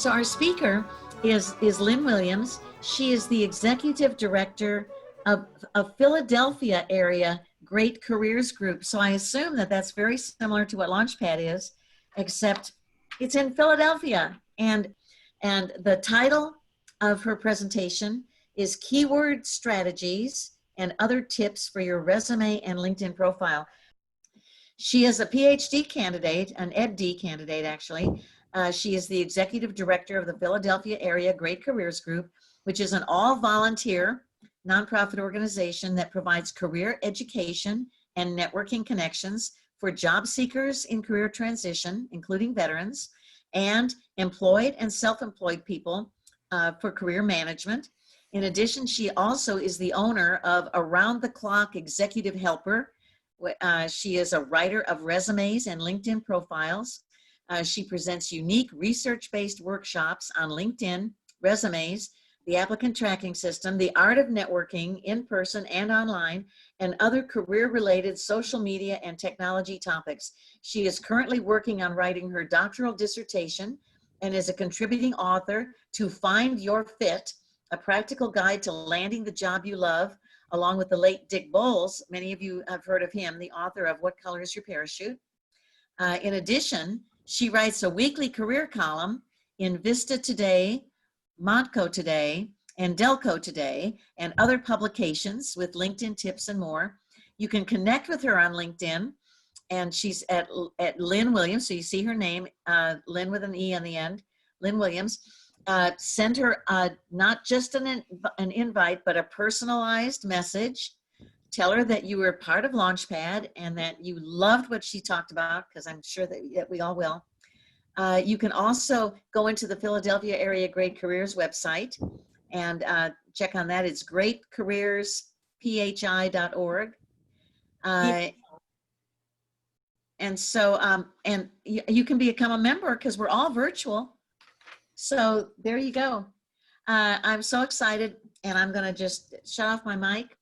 So our speaker is Lynne Williams. She is the Executive Director of Philadelphia area Great Careers Group. So I assume that that's very similar to what Launchpad is, except it's in Philadelphia. And the title of her presentation is Keyword Strategies and Other Tips for Your Resume and LinkedIn Profile. She is a PhD candidate, an EdD candidate actually. She is the Executive Director of the Philadelphia Area Great Careers Group, which is an all-volunteer nonprofit organization that provides career education and networking connections for job seekers in career transition, including veterans, and employed and self-employed people for career management. In addition, she also is the owner of Around the Clock Executive Helper. She is a writer of resumes and LinkedIn profiles. She presents unique research-based workshops on LinkedIn, resumes, the applicant tracking system, the art of networking in person and online, and other career-related social media and technology topics. She is currently working on writing her doctoral dissertation and is a contributing author to Find Your Fit, a practical guide to landing the job you love, along with the late Dick Bowles. Many of you have heard of him, the author of What Color is Your Parachute? In addition, she writes a weekly career column in Vista Today, Montco Today, and Delco Today, and other publications with LinkedIn tips and more. You can connect with her on LinkedIn, and she's at Lynne Williams, so you see her name, Lynne with an E on the end, Lynne Williams. Send her not just an invite, but a personalized message. Tell her that you were part of Launchpad and that you loved what she talked about, because I'm sure that we all will. You can also go into the Philadelphia Area Great Careers website and check on that. It's greatcareersphi.org. And so, and you can become a member because we're all virtual. So there you go. I'm so excited, and I'm going to just shut off my mic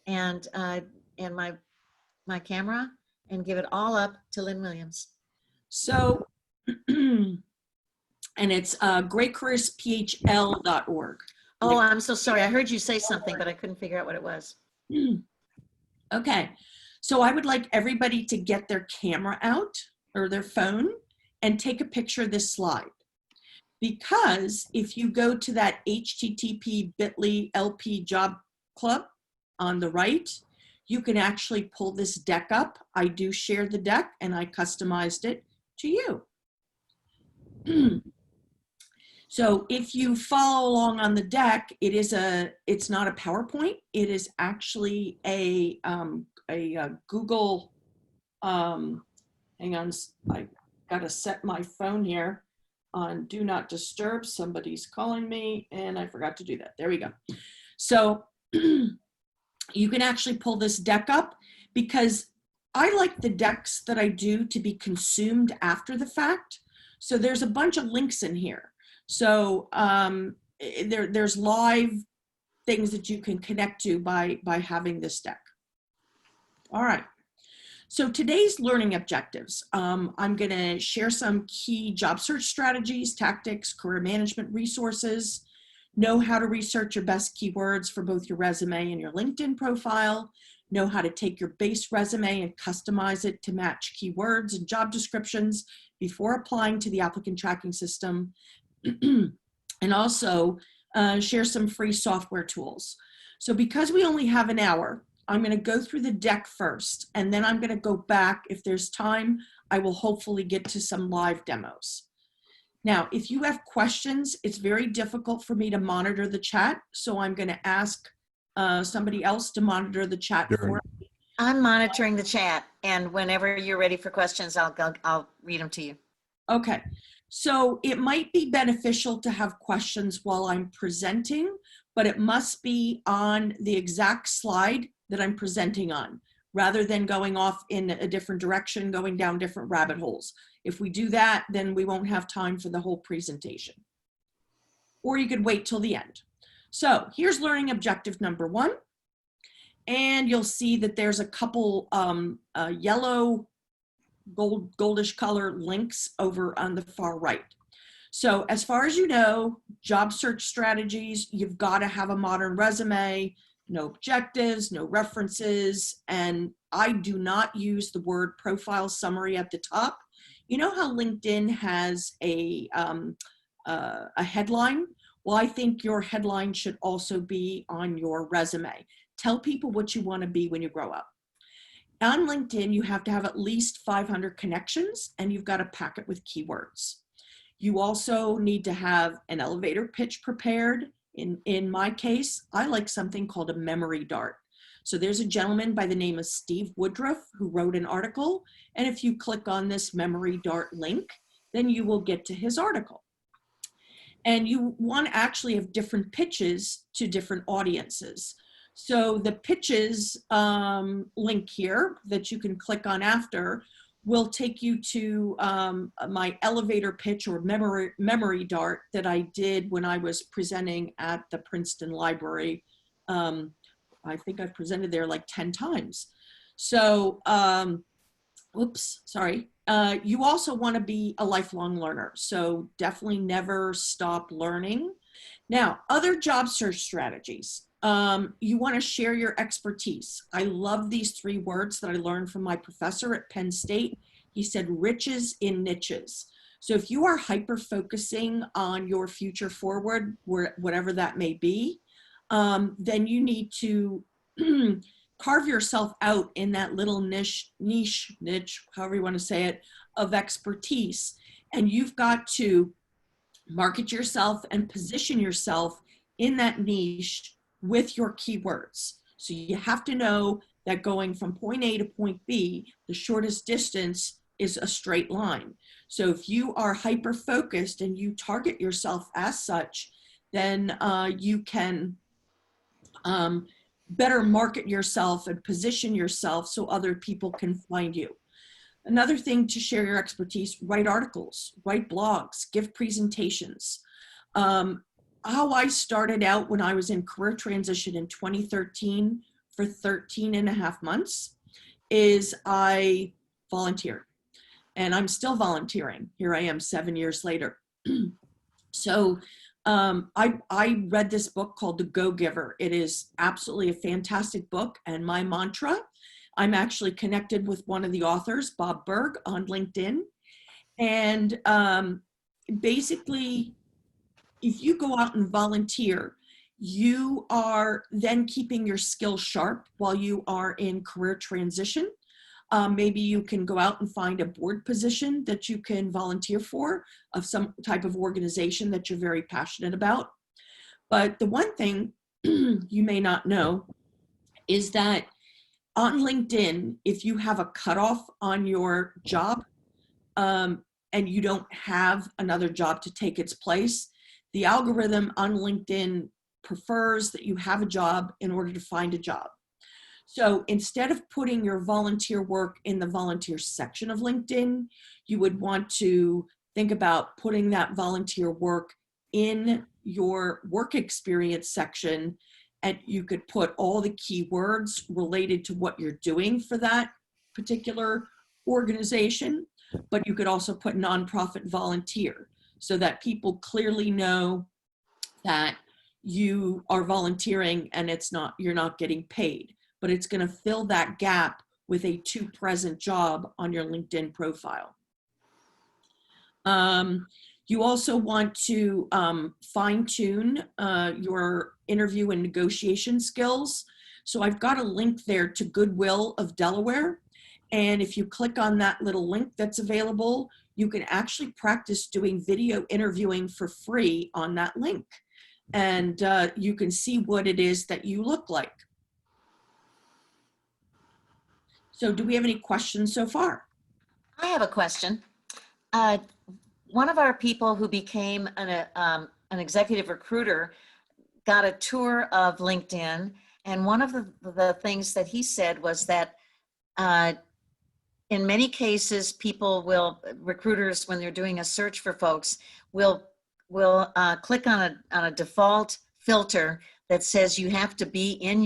and my camera and give it all up to Lynne Williams. So, and it's greatcareersphl.org. Oh, I'm so sorry. I heard you say something, but I couldn't figure out what it was. Okay. So I would like everybody to get their camera out or their phone and take a picture of this slide. Because if you go to that http://bit.ly LP job club on the right, you can actually pull this deck up. I do share the deck and I customized it to you. So if you follow along on the deck, it's not a PowerPoint. It is actually a Google, hang on, I gotta set my phone here on Do Not Disturb. Somebody's calling me and I forgot to do that. There we go. So you can actually pull this deck up, because I like the decks that I do to be consumed after the fact. So there's a bunch of links in here. So there's live things that you can connect to by having this deck. All right. So today's learning objectives, I'm going to share some key job search strategies, tactics, career management resources, know how to research your best keywords for both your resume and your LinkedIn profile, know how to take your base resume and customize it to match keywords and job descriptions before applying to the applicant tracking system, and also share some free software tools. So because we only have an hour, I'm going to go through the deck first, and then I'm going to go back. If there's time, I will hopefully get to some live demos. Now, if you have questions, it's very difficult for me to monitor the chat, so I'm going to ask somebody else to monitor the chat for me. I'm monitoring the chat, and whenever you're ready for questions, I'll read them to you. Okay, so it might be beneficial to have questions while I'm presenting, but it must be on the exact slide that I'm presenting on, rather than going off in a different direction, going down different rabbit holes. If we do that, then we won't have time for the whole presentation. Or you could wait till the end. So here's learning objective number 1. And you'll see that there's a couple yellow, goldish color links over on the far right. So as far as you know, job search strategies, you've got to have a modern resume, no objectives, no references, and I do not use the word profile summary at the top. You know how LinkedIn has a headline? Well, I think your headline should also be on your resume. Tell people what you want to be when you grow up. On LinkedIn, you have to have at least 500 connections, and you've got to pack it with keywords. You also need to have an elevator pitch prepared. In my case, I like something called a memory dart. So there's a gentleman by the name of Steve Woodruff who wrote an article. And if you click on this memory dart link, then you will get to his article. And you want to actually have different pitches to different audiences. So the pitches link here that you can click on after will take you to my elevator pitch or memory dart that I did when I was presenting at the Princeton Library. I think I've presented there like 10 times. So, oops, sorry. You also want to be a lifelong learner. So definitely never stop learning. Now, other job search strategies. You want to share your expertise. I love these 3 words that I learned from my professor at Penn State. He said, riches in niches. So if you are hyper-focusing on your future forward, whatever that may be, then you need to carve yourself out in that little niche, however you want to say it, of expertise. And you've got to market yourself and position yourself in that niche with your keywords. So you have to know that going from point A to point B, the shortest distance is a straight line. So if you are hyper-focused and you target yourself as such, then you can better market yourself and position yourself so other people can find you. Another thing to share your expertise, write articles, write blogs, give presentations. How I started out when I was in career transition in 2013 for 13 and a half months is I volunteered. And I'm still volunteering. Here I am 7 years later. So I read this book called The Go-Giver. It is absolutely a fantastic book. And my mantra, I'm actually connected with one of the authors, Bob Berg, on LinkedIn. And basically, if you go out and volunteer, you are then keeping your skills sharp while you are in career transition. Maybe you can go out and find a board position that you can volunteer for of some type of organization that you're very passionate about. But the one thing you may not know is that on LinkedIn, if you have a cutoff on your job and you don't have another job to take its place, the algorithm on LinkedIn prefers that you have a job in order to find a job. So instead of putting your volunteer work in the volunteer section of LinkedIn, you would want to think about putting that volunteer work in your work experience section, and you could put all the keywords related to what you're doing for that particular organization, but you could also put nonprofit volunteer so that people clearly know that you are volunteering and you're not getting paid, but it's going to fill that gap with a to present job on your LinkedIn profile. You also want to fine tune your interview and negotiation skills. So I've got a link there to Goodwill of Delaware. And if you click on that little link that's available, you can actually practice doing video interviewing for free on that link. And you can see what it is that you look like. So do we have any questions so far? I have a question. One of our people who became an executive recruiter got a tour of LinkedIn, and one of the things that he said was that in many cases, recruiters, when they're doing a search for folks, will click on a default filter that says you have to be in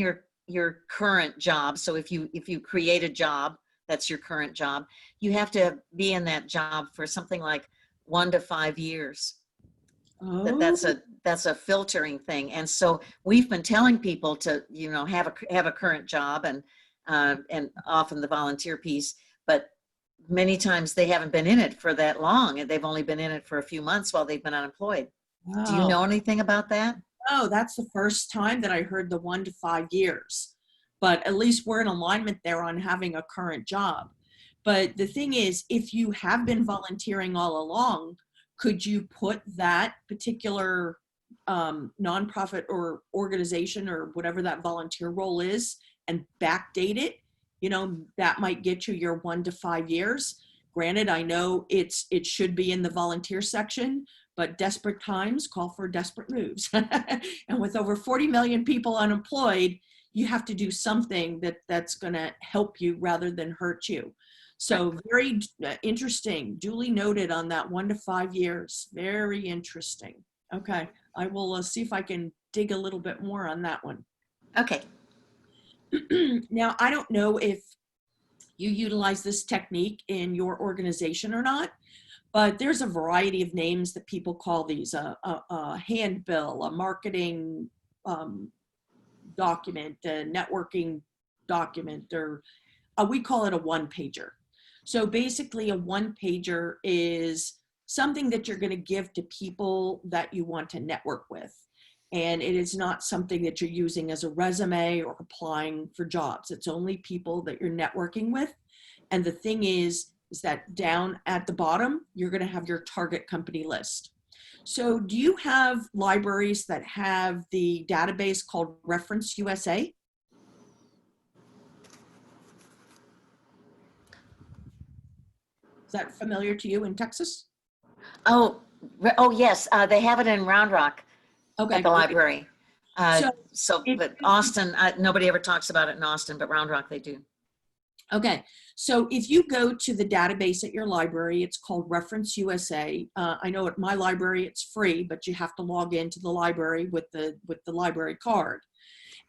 your current job. So if you create a job, that's your current job, you have to be in that job for something like 1 to 5 years. that Oh, that's a filtering thing. And so we've been telling people to, you know, have a current job and often the volunteer piece, but many times they haven't been in it for that long, and they've only been in it for a few months while they've been unemployed. Do you wow. know anything about that? Oh, that's the first time that I heard the 1 to 5 years. But at least we're in alignment there on having a current job. But the thing is, if you have been volunteering all along, could you put that particular nonprofit or organization or whatever that volunteer role is and backdate it? You know, that might get you your 1 to 5 years. Granted, I know it should be in the volunteer section, but desperate times call for desperate moves. And with over 40 million people unemployed, you have to do something that's going to help you rather than hurt you. So very interesting, duly noted on that 1 to 5 years. Very interesting. Okay, I will see if I can dig a little bit more on that one. Okay. Now, I don't know if you utilize this technique in your organization or not, but there's a variety of names that people call these, a handbill, a marketing document, a networking document, or we call it a one-pager. So basically a one-pager is something that you're going to give to people that you want to network with. And it is not something that you're using as a resume or applying for jobs. It's only people that you're networking with. And the thing is that down at the bottom, you're going to have your target company list. So do you have libraries that have the database called Reference USA? Is that familiar to you in Texas? Oh, oh yes, they have it in Round Rock Okay, at the great. library. So So, if but Austin, nobody ever talks about it in Austin, but Round Rock they do. Okay, so if you go to the database at your library, it's called Reference USA. I know at my library it's free, but you have to log into the library with the library card.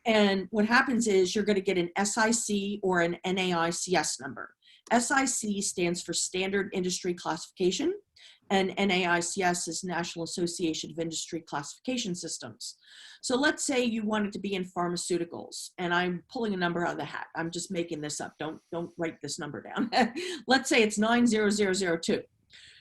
And what happens is you're going to get an SIC or an NAICS number. SIC stands for Standard Industry Classification, and NAICS is National Association of Industry Classification Systems. So let's say you wanted to be in pharmaceuticals, and I'm pulling a number out of the hat. I'm just making this up. Don't write this number down. Let's say it's 90002.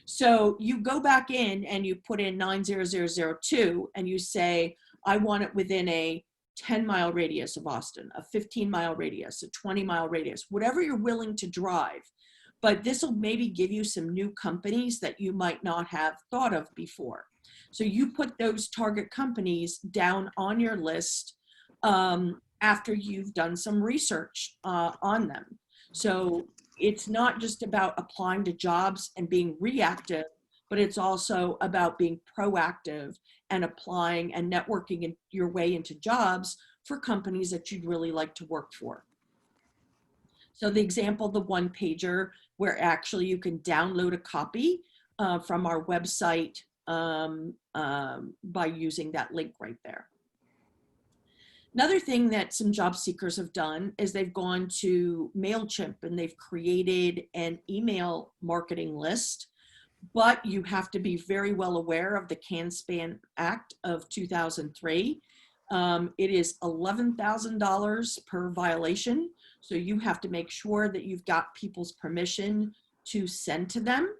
So you go back in and you put in 90002 and you say, I want it within a 10-mile radius of Austin, a 15-mile radius, a 20-mile radius, whatever you're willing to drive. But this will maybe give you some new companies that you might not have thought of before. So you put those target companies down on your list after you've done some research on them. So it's not just about applying to jobs and being reactive, but it's also about being proactive and applying and networking your way into jobs for companies that you'd really like to work for. So the example, the one pager, where actually you can download a copy from our website by using that link right there. Another thing that some job seekers have done is they've gone to MailChimp and they've created an email marketing list, but you have to be very well aware of the CAN-SPAM Act of 2003. It is $11,000 per violation. So you have to make sure that you've got people's permission to send to them.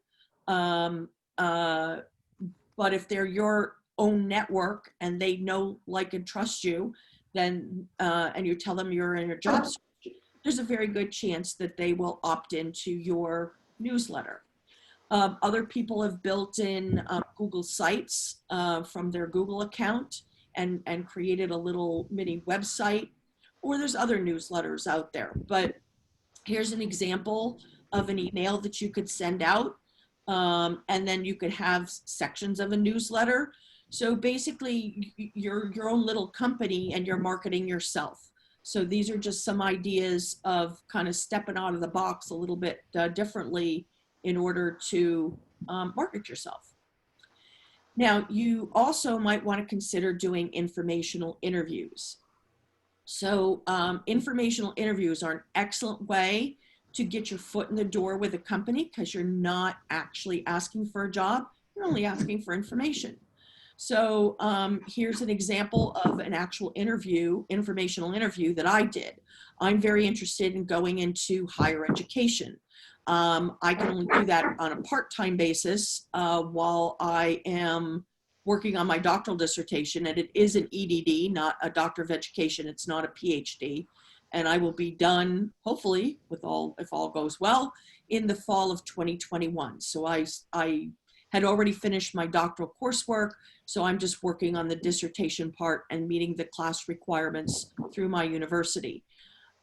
But if they're your own network and they know, like, and trust you, then, and you tell them you're in your job search, there's a very good chance that they will opt into your newsletter. Other people have built in Google Sites from their Google account and created a little mini website, or there's other newsletters out there. But here's an example of an email that you could send out, and then you could have sections of a newsletter. So basically, you're your own little company and you're marketing yourself. So these are just some ideas of kind of stepping out of the box a little bit differently in order to market yourself. Now, you also might want to consider doing informational interviews. So informational interviews are an excellent way to get your foot in the door with a company because you're not actually asking for a job, you're only asking for information. So here's an example of an actual interview, informational interview that I did. I'm very interested in going into higher education. I can only do that on a part-time basis while I am working on my doctoral dissertation, and it is an EDD, not a Doctor of Education. It's not a PhD. And I will be done, hopefully, if all goes well, in the fall of 2021. So I had already finished my doctoral coursework, so I'm just working on the dissertation part and meeting the class requirements through my university.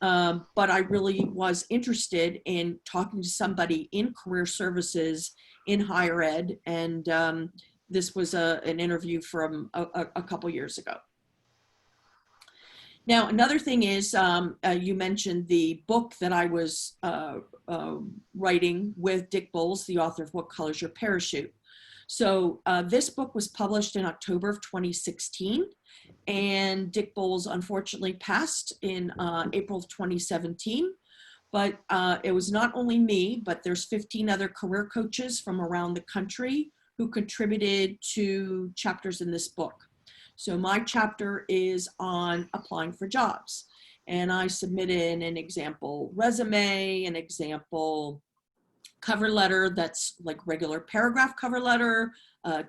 But I really was interested in talking to somebody in career services in higher ed, and this was an interview from a couple years ago. Now, another thing is, you mentioned the book that I was writing with Dick Bowles, the author of What Color's Your Parachute? So this book was published in October of 2016, and Dick Bowles unfortunately passed in April of 2017. But it was not only me, but there's 15 other career coaches from around the country who contributed to chapters in this book. So my chapter is on applying for jobs, and I submitted an example resume, an example cover letter that's like regular paragraph cover letter,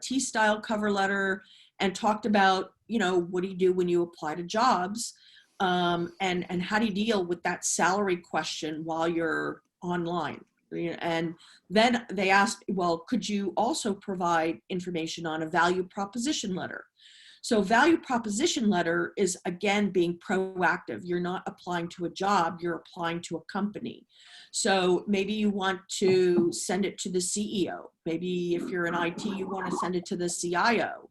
T-style cover letter, and talked about, you know, what do you do when you apply to jobs, and how do you deal with that salary question while you're online. And then they asked, well, could you also provide information on a value proposition letter? So value proposition letter is, again, being proactive. You're not applying to a job, you're applying to a company. So maybe you want to send it to the CEO. Maybe if you're in IT, you want to send it to the CIO.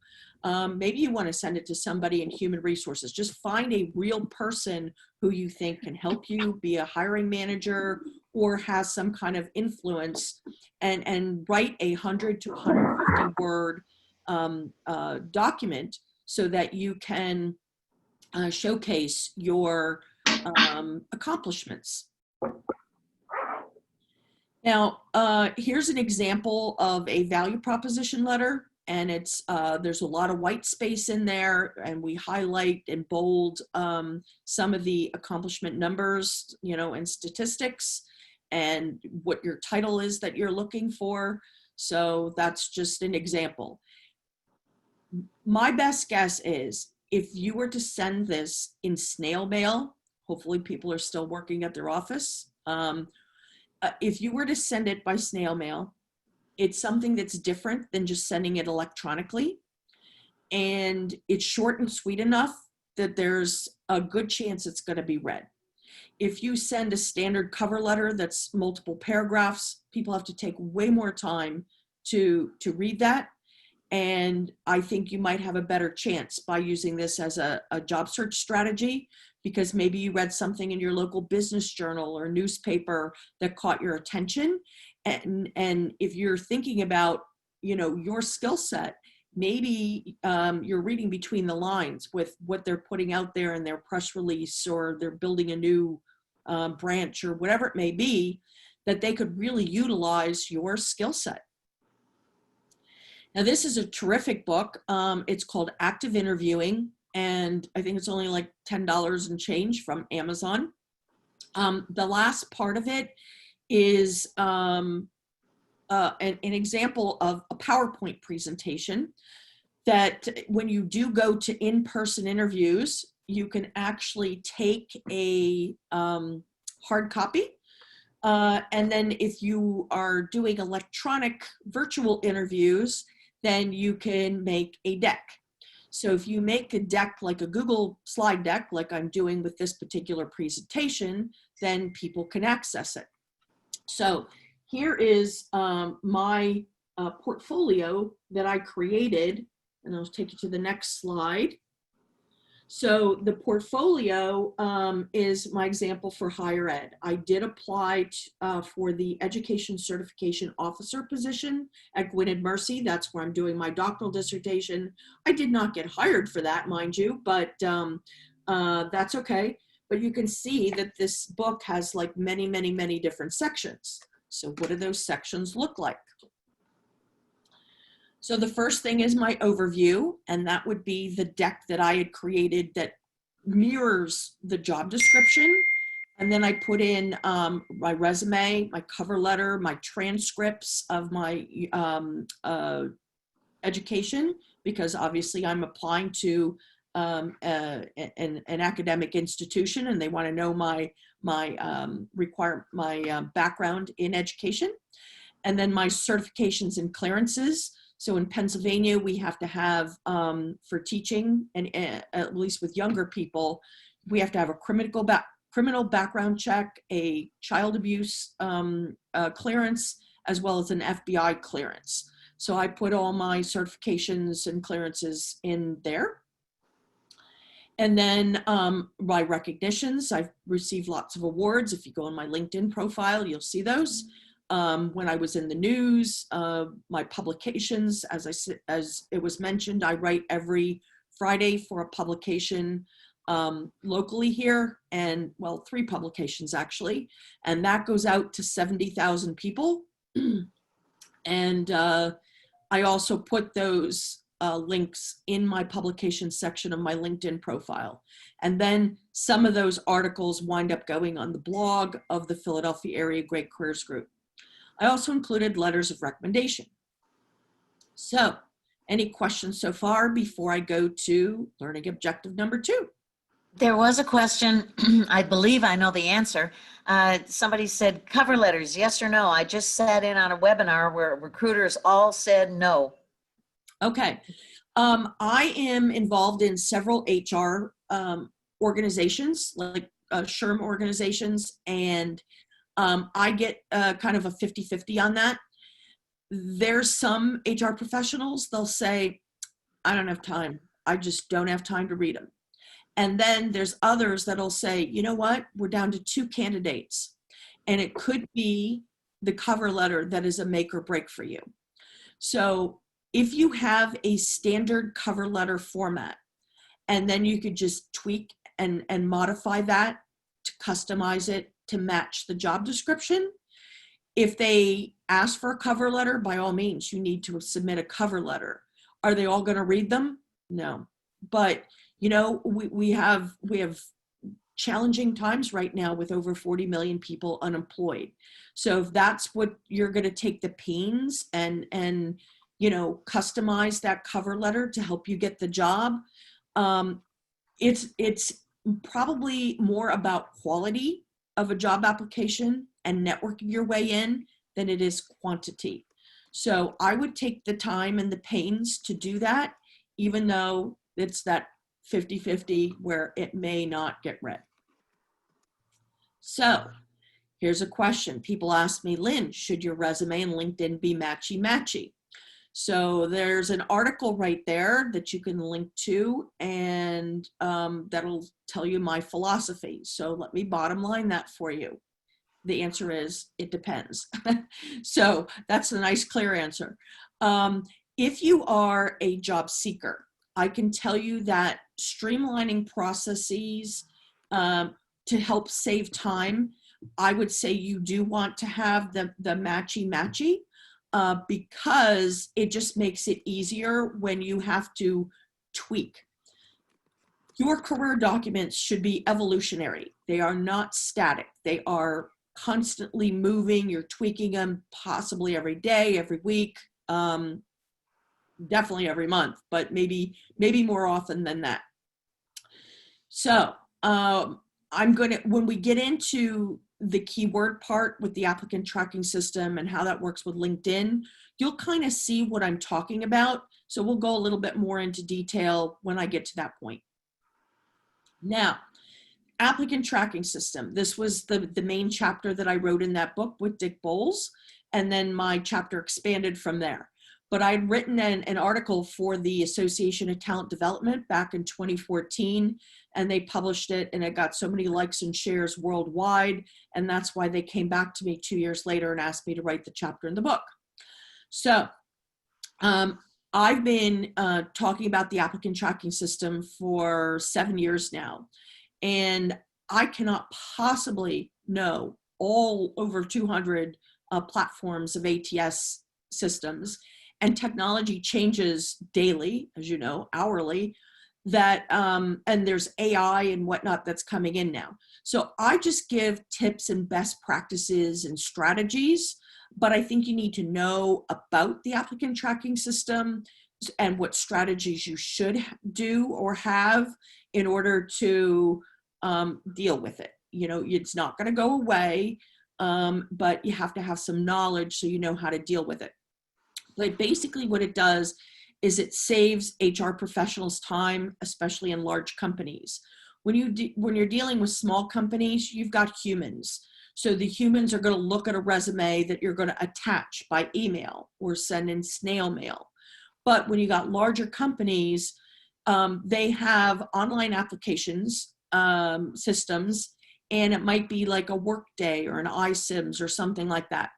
Maybe you want to send it to somebody in human resources. Just find a real person who you think can help you, be a hiring manager or has some kind of influence, and write a 100 to 150 word document so that you can showcase your accomplishments. Now, here's an example of a value proposition letter, and it's there's a lot of white space in there, and we highlight and bold some of the accomplishment numbers, you know, and statistics, and what your title is that you're looking for. So that's just an example. My best guess is if you were to send this in snail mail, hopefully people are still working at their office. If you were to send it by snail mail, it's something that's different than just sending it electronically. And it's short and sweet enough that there's a good chance it's going to be read. If you send a standard cover letter that's multiple paragraphs, people have to take way more time to read that. And I think you might have a better chance by using this as a job search strategy, because maybe you read something in your local business journal or newspaper that caught your attention. And if you're thinking about, you know, your skill set, maybe you're reading between the lines with what they're putting out there in their press release, or they're building a new branch or whatever it may be, that they could really utilize your skill set. Now, this is a terrific book. It's called Active Interviewing, and I think it's only like $10 and change from Amazon. The last part of it is an example of a PowerPoint presentation that when you do go to in-person interviews, you can actually take a hard copy. And then if you are doing electronic virtual interviews, then you can make a deck. So if you make a deck like a Google slide deck, like I'm doing with this particular presentation, then people can access it. So here is my portfolio that I created, and I'll take you to the next slide. So the portfolio is my example for higher ed. I did apply for the Education Certification Officer position at Gwynedd Mercy. That's where I'm doing my doctoral dissertation. I did not get hired for that, mind you, but that's okay. But you can see that this book has like many, many, many different sections. So what do those sections look like? So the first thing is my overview, and that would be the deck that I had created that mirrors the job description. And then I put in my resume, my cover letter, my transcripts of my education, because obviously I'm applying to an academic institution, and they want to know my background in education. And then my certifications and clearances. So in Pennsylvania, we have to have, for teaching, and at least with younger people, we have to have a criminal background check, a child abuse clearance, as well as an FBI clearance. So I put all my certifications and clearances in there. And then my recognitions, I've received lots of awards. If you go on my LinkedIn profile, you'll see those. When I was in the news, my publications, as it was mentioned, I write every Friday for a publication locally here, and well, 3 publications actually, and that goes out to 70,000 people. And I also put those links in my publication section of my LinkedIn profile. And then some of those articles wind up going on the blog of the Philadelphia Area Great Careers Group. I also included letters of recommendation. So, any questions so far before I go to learning objective number 2? There was a question, I believe I know the answer. Somebody said cover letters, yes or no? I just sat in on a webinar where recruiters all said no. Okay. I am involved in several HR organizations, like SHRM organizations, and I get kind of a 50-50 on that. There's some HR professionals, they'll say, I don't have time. I just don't have time to read them. And then there's others that'll say, you know what, we're down to 2 candidates. And it could be the cover letter that is a make or break for you. So if you have a standard cover letter format, and then you could just tweak and modify that to customize it to match the job description. If they ask for a cover letter, by all means, you need to submit a cover letter. Are they all going to read them? No. But, you know, we have challenging times right now with over 40 million people unemployed. So if that's what you're going to take the pains and you know, customize that cover letter to help you get the job, it's probably more about quality of a job application and networking your way in than it is quantity. So I would take the time and the pains to do that, even though it's that 50-50 where it may not get read. So here's a question. People ask me, Lynn, should your resume and LinkedIn be matchy-matchy? So there's an article right there that you can link to, and that'll tell you my philosophy. So let me bottom line that for you. The answer is, it depends. So that's a nice, clear answer. If you are a job seeker, I can tell you that streamlining processes to help save time, I would say you do want to have the matchy-matchy. Because it just makes it easier when you have to tweak. Your career documents should be evolutionary. They are not static. They are constantly moving. You're tweaking them possibly every day, every week, definitely every month, but maybe more often than that. So when we get into the keyword part with the applicant tracking system and how that works with LinkedIn, you'll kind of see what I'm talking about. So we'll go a little bit more into detail when I get to that point. Now, applicant tracking system. This was the main chapter that I wrote in that book with Dick Bowles, and then my chapter expanded from there. But I'd written an article for the Association of Talent Development back in 2014, and they published it, and it got so many likes and shares worldwide, and that's why they came back to me 2 years later and asked me to write the chapter in the book. So I've been talking about the applicant tracking system for 7 years now, and I cannot possibly know all over 200 platforms of ATS systems. and technology changes daily, as you know, hourly, that and there's AI and whatnot that's coming in now. So I just give tips and best practices and strategies, but I think you need to know about the applicant tracking system and what strategies you should do or have in order to deal with it. You know, it's not going to go away, but you have to have some knowledge so you know how to deal with it. But basically what it does is it saves HR professionals time, especially in large companies. When you're dealing with small companies, you've got humans. So the humans are going to look at a resume that you're going to attach by email or send in snail mail. But when you got larger companies, they have online applications, systems, and it might be like a Workday or an iSIMS or something like that.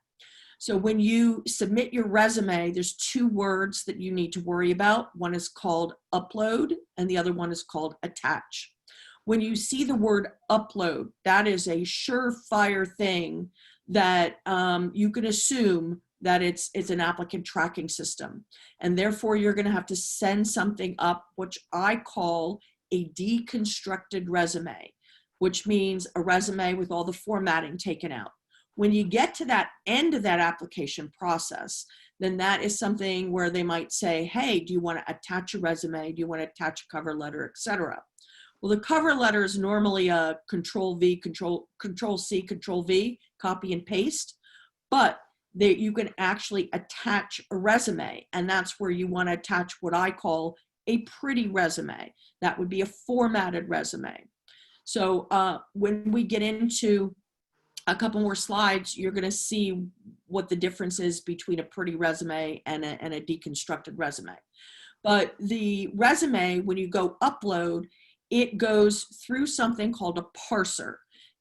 So when you submit your resume, there's two words that you need to worry about. One is called upload and the other one is called attach. When you see the word upload, that is a surefire thing that you can assume that it's an applicant tracking system. And therefore you're going to have to send something up, which I call a deconstructed resume, which means a resume with all the formatting taken out. When you get to that end of that application process, then that is something where they might say, hey, do you want to attach a resume? Do you want to attach a cover letter, etc.? Well, the cover letter is normally a Control V, Control C, Control V, copy and paste, but you can actually attach a resume, and that's where you want to attach what I call a pretty resume. That would be a formatted resume. So when we get into a couple more slides, you're going to see what the difference is between a pretty resume and a deconstructed resume. But the resume, when you go upload, it goes through something called a parser.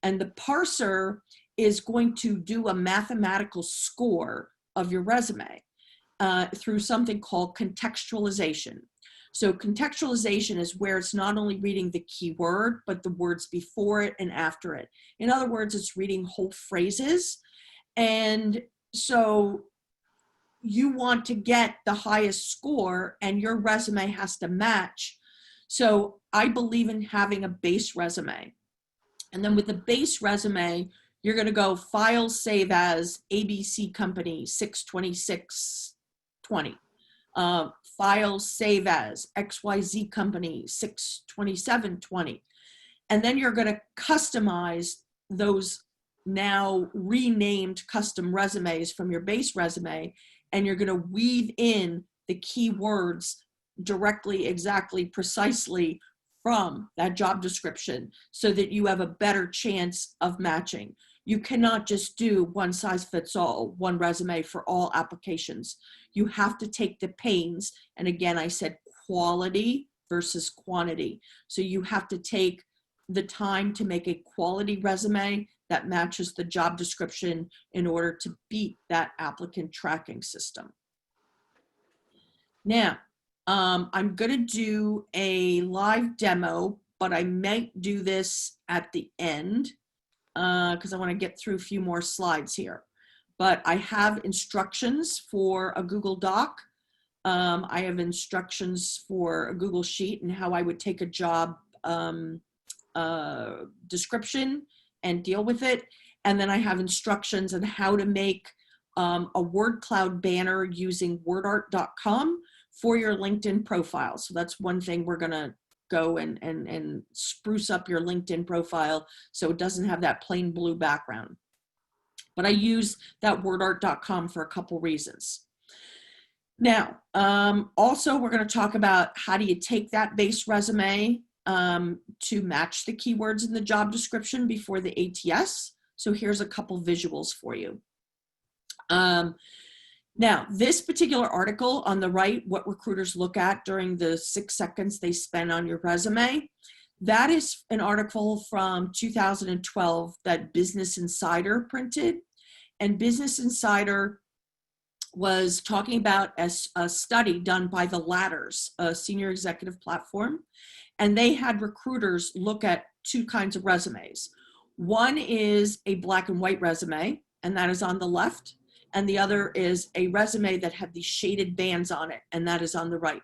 And the parser is going to do a mathematical score of your resume through something called contextualization. So contextualization is where it's not only reading the keyword, but the words before it and after it. In other words, it's reading whole phrases. And so you want to get the highest score and your resume has to match. So I believe in having a base resume. And then with the base resume, you're going to go file save as ABC Company 62620. File save as XYZ Company 62720. And then you're going to customize those now renamed custom resumes from your base resume, and you're going to weave in the keywords directly, exactly, precisely from that job description so that you have a better chance of matching. You cannot just do one size fits all, one resume for all applications. You have to take the pains. And again, I said quality versus quantity. So you have to take the time to make a quality resume that matches the job description in order to beat that applicant tracking system. Now, I'm going to do a live demo, but I might do this at the end because I want to get through a few more slides here. But I have instructions for a Google Doc. I have instructions for a Google Sheet and how I would take a job description and deal with it. And then I have instructions on how to make a word cloud banner using wordart.com for your LinkedIn profile. So that's one thing we're going to go and spruce up your LinkedIn profile so it doesn't have that plain blue background. But I use that wordart.com for a couple reasons. Now, also we're going to talk about how do you take that base resume to match the keywords in the job description before the ATS. So here's a couple visuals for you. Now, this particular article on the right, what recruiters look at during the 6 seconds they spend on your resume, that is an article from 2012 that Business Insider printed. And Business Insider was talking about a study done by the Ladders, a senior executive platform. And they had recruiters look at two kinds of resumes. One is a black and white resume, and that is on the left. and the other is a resume that had these shaded bands on it, and that is on the right.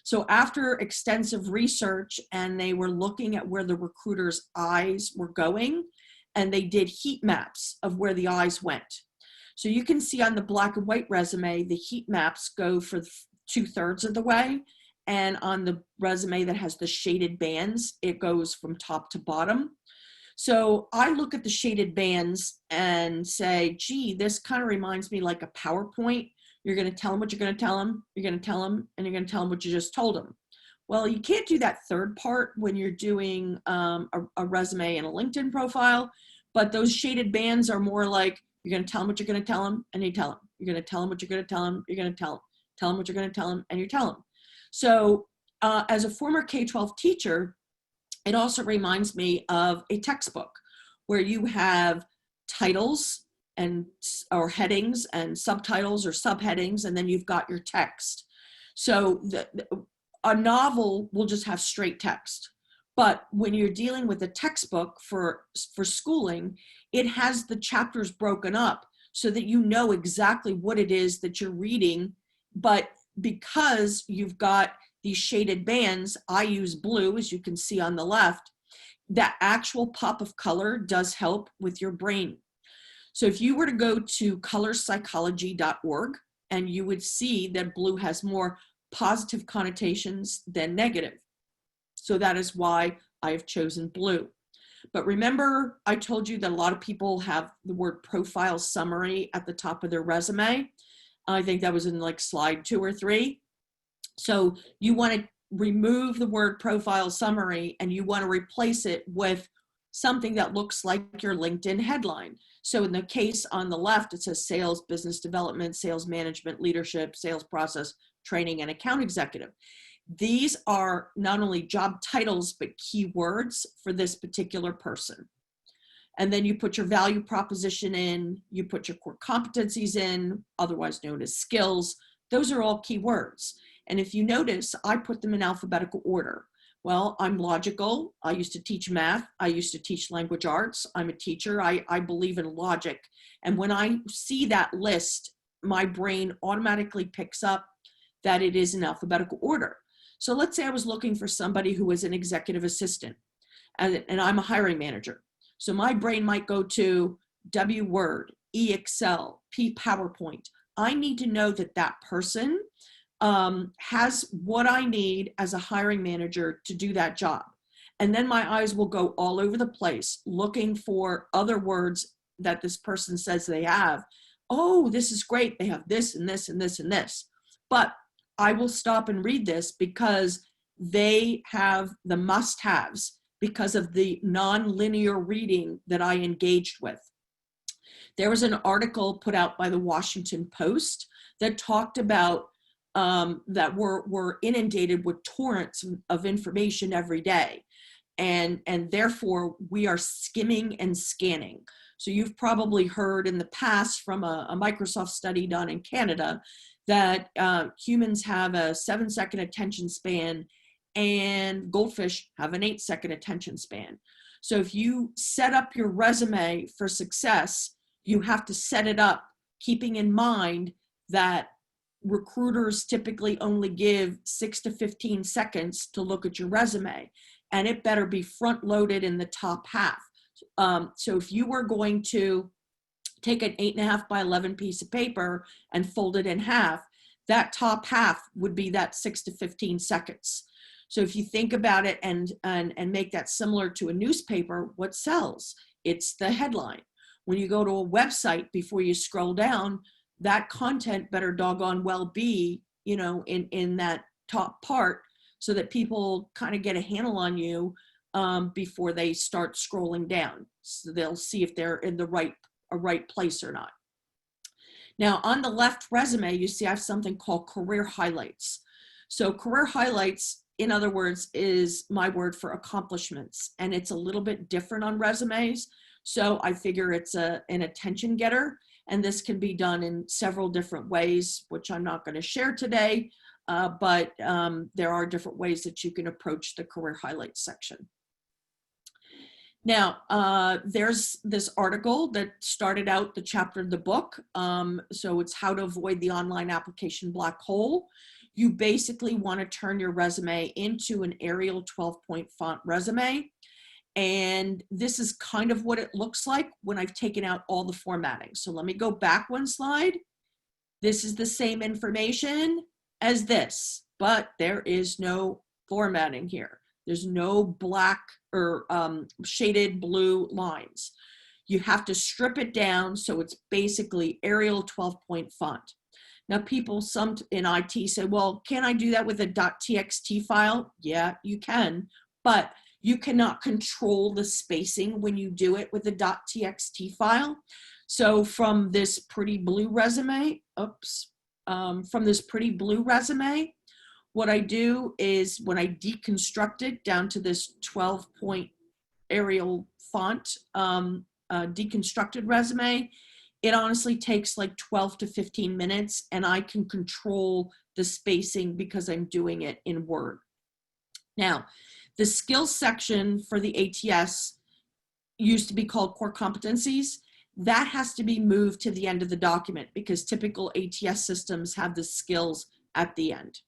So after extensive research, and they were looking at where the recruiter's eyes were going, and they did heat maps of where the eyes went. So you can see on the black and white resume, the heat maps go for 2/3 of the way. And on the resume that has the shaded bands, it goes from top to bottom. So I look at the shaded bands and say, gee, this kind of reminds me like a PowerPoint. You're going to tell them what you're going to tell them, you're going to tell them, and you're going to tell them what you just told them. Well, you can't do that third part when you're doing a resume and a LinkedIn profile, but those shaded bands are more like, you're going to tell them what you're going to tell them, and you tell them. You're going to tell them what you're going to tell them, you're going to tell them. Tell them what you're going to tell them, and you tell them. So as a former K-12 teacher, it also reminds me of a textbook where you have titles and or headings and subtitles or subheadings, and then you've got your text. So a novel will just have straight text. But when you're dealing with a textbook for schooling, it has the chapters broken up so that you know exactly what it is that you're reading. But because you've got these shaded bands, I use blue, as you can see on the left, that actual pop of color does help with your brain. So if you were to go to colorpsychology.org, and you would see that blue has more positive connotations than negative. So that is why I have chosen blue. But remember, I told you that a lot of people have the word profile summary at the top of their resume. I think that was in like slide 2 or 3. So you want to remove the word profile summary, and you want to replace it with something that looks like your LinkedIn headline. So in the case on the left, it says sales, business development, sales management, leadership, sales process, training, and account executive. These are not only job titles, but keywords for this particular person. And then you put your value proposition in, you put your core competencies in, otherwise known as skills. Those are all keywords. And if you notice, I put them in alphabetical order. Well, I'm logical. I used to teach math. I used to teach language arts. I'm a teacher. I believe in logic. And when I see that list, my brain automatically picks up that it is in alphabetical order. So let's say I was looking for somebody who was an executive assistant, and I'm a hiring manager. So my brain might go to W Word, E Excel, P PowerPoint. I need to know that that person has what I need as a hiring manager to do that job. And then my eyes will go all over the place looking for other words that this person says they have. Oh, this is great. They have this and this and this and this. But I will stop and read this because they have the must-haves because of the non-linear reading that I engaged with. There was an article put out by the Washington Post that talked about that we're inundated with torrents of information every day. And therefore, we are skimming and scanning. So you've probably heard in the past from a Microsoft study done in Canada that humans have a 7-second attention span and goldfish have an 8-second attention span. So if you set up your resume for success, you have to set it up keeping in mind that recruiters typically only give 6 to 15 seconds to look at your resume, and it better be front loaded in the top half. So if you were going to take an 8.5 by 11 piece of paper and fold it in half, that top half would be that 6 to 15 seconds. So if you think about it and make that similar to a newspaper, what sells? It's the headline. When you go to a website, before you scroll down, that content better doggone well be, in that top part so that people kind of get a handle on you before they start scrolling down. So they'll see if they're in the right place or not. Now on the left resume, you see I have something called career highlights. So career highlights, in other words, is my word for accomplishments, and it's a little bit different on resumes. So I figure it's an attention getter, and this can be done in several different ways, which I'm not going to share today, but there are different ways that you can approach the career highlights section. Now, there's this article that started out the chapter of the book. So it's how to avoid the online application black hole. You basically want to turn your resume into an Arial 12-point font resume. And this is kind of what it looks like when I've taken out all the formatting. So let me go back one slide. This is the same information as this, but there is no formatting here. There's no black or shaded blue lines. You have to strip it down so it's basically Arial 12-point font. Now people, some in IT say, well, can I do that with a .txt file? Yeah, you can, but you cannot control the spacing when you do it with a .txt file. So from this pretty blue resume, what I do is when I deconstruct it down to this 12-point Arial font, deconstructed resume, it honestly takes like 12 to 15 minutes, and I can control the spacing because I'm doing it in Word. Now, the skills section for the ATS used to be called core competencies. That has to be moved to the end of the document because typical ATS systems have the skills at the end.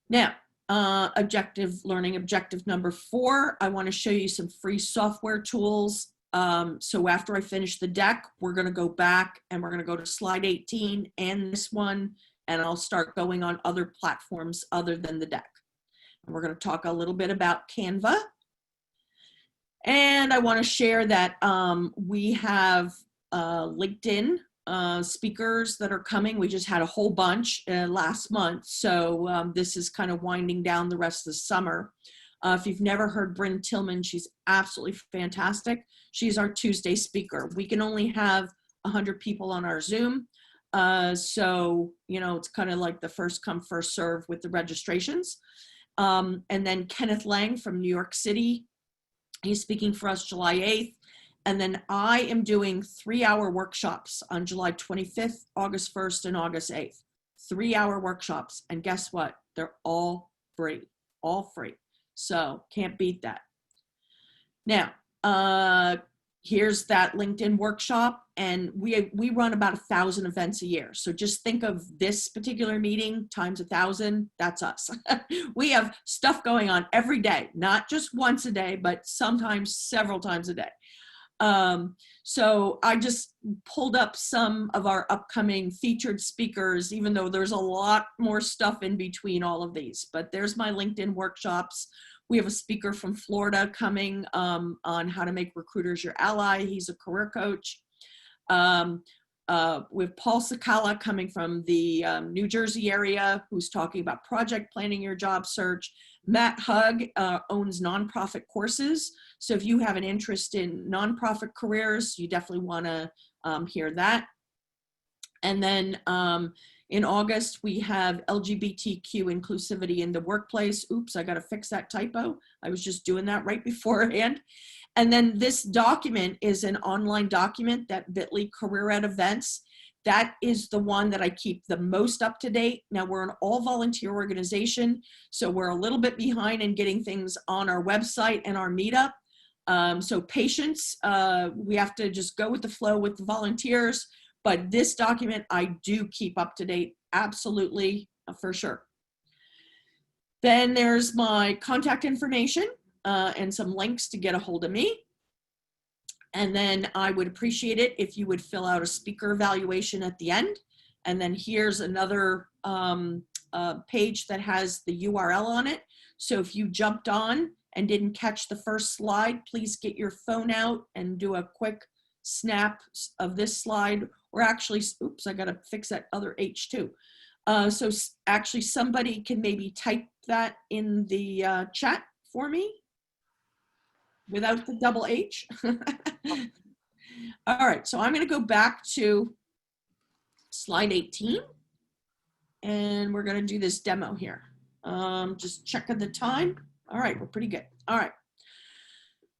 Now, learning objective number 4, I want to show you some free software tools. So after I finish the deck, we're going to go back and we're going to go to slide 18 and this one, and I'll start going on other platforms other than the deck. And we're going to talk a little bit about Canva. And I want to share that we have LinkedIn speakers that are coming. We just had a whole bunch last month. So this is kind of winding down the rest of the summer. If you've never heard Bryn Tillman, she's absolutely fantastic. She's our Tuesday speaker. We can only have 100 people on our Zoom. So, you know, it's kind of like the first come, first serve with the registrations. And then Kenneth Lang from New York City. He's speaking for us July 8th. And then I am doing 3-hour workshops on July 25th, August 1st, and August 8th. 3-hour workshops. And guess what? They're all free. So can't beat that. Now, here's that LinkedIn workshop. And we run about 1,000 events a year. So just think of this particular meeting times 1,000, that's us. We have stuff going on every day, not just once a day, but sometimes several times a day. So I just pulled up some of our upcoming featured speakers, even though there's a lot more stuff in between all of these, but there's my LinkedIn workshops. We have a speaker from Florida coming on how to make recruiters your ally. He's a career coach. We have Paul Sakala coming from the New Jersey area, who's talking about project planning your job search. Matt Hugg owns nonprofit courses. So if you have an interest in nonprofit careers, you definitely want to hear that. And then in August, we have LGBTQ inclusivity in the workplace. Oops, I got to fix that typo. I was just doing that right beforehand. And then this document is an online document, that bit.ly career ed events. That is the one that I keep the most up to date. Now we're an all volunteer organization, so we're a little bit behind in getting things on our website and our meetup. So patience, we have to just go with the flow with the volunteers, but this document I do keep up to date, absolutely, for sure. Then there's my contact information and some links to get a hold of me. And then I would appreciate it if you would fill out a speaker evaluation at the end. And then here's another page that has the URL on it. So if you jumped on and didn't catch the first slide, please get your phone out and do a quick snap of this slide. Or actually, oops, I gotta fix that other H too. So actually somebody can maybe type that in the chat for me without the double H. All right, so I'm going to go back to slide 18 and we're going to do this demo here. Just checking the time. All right, we're pretty good. All right.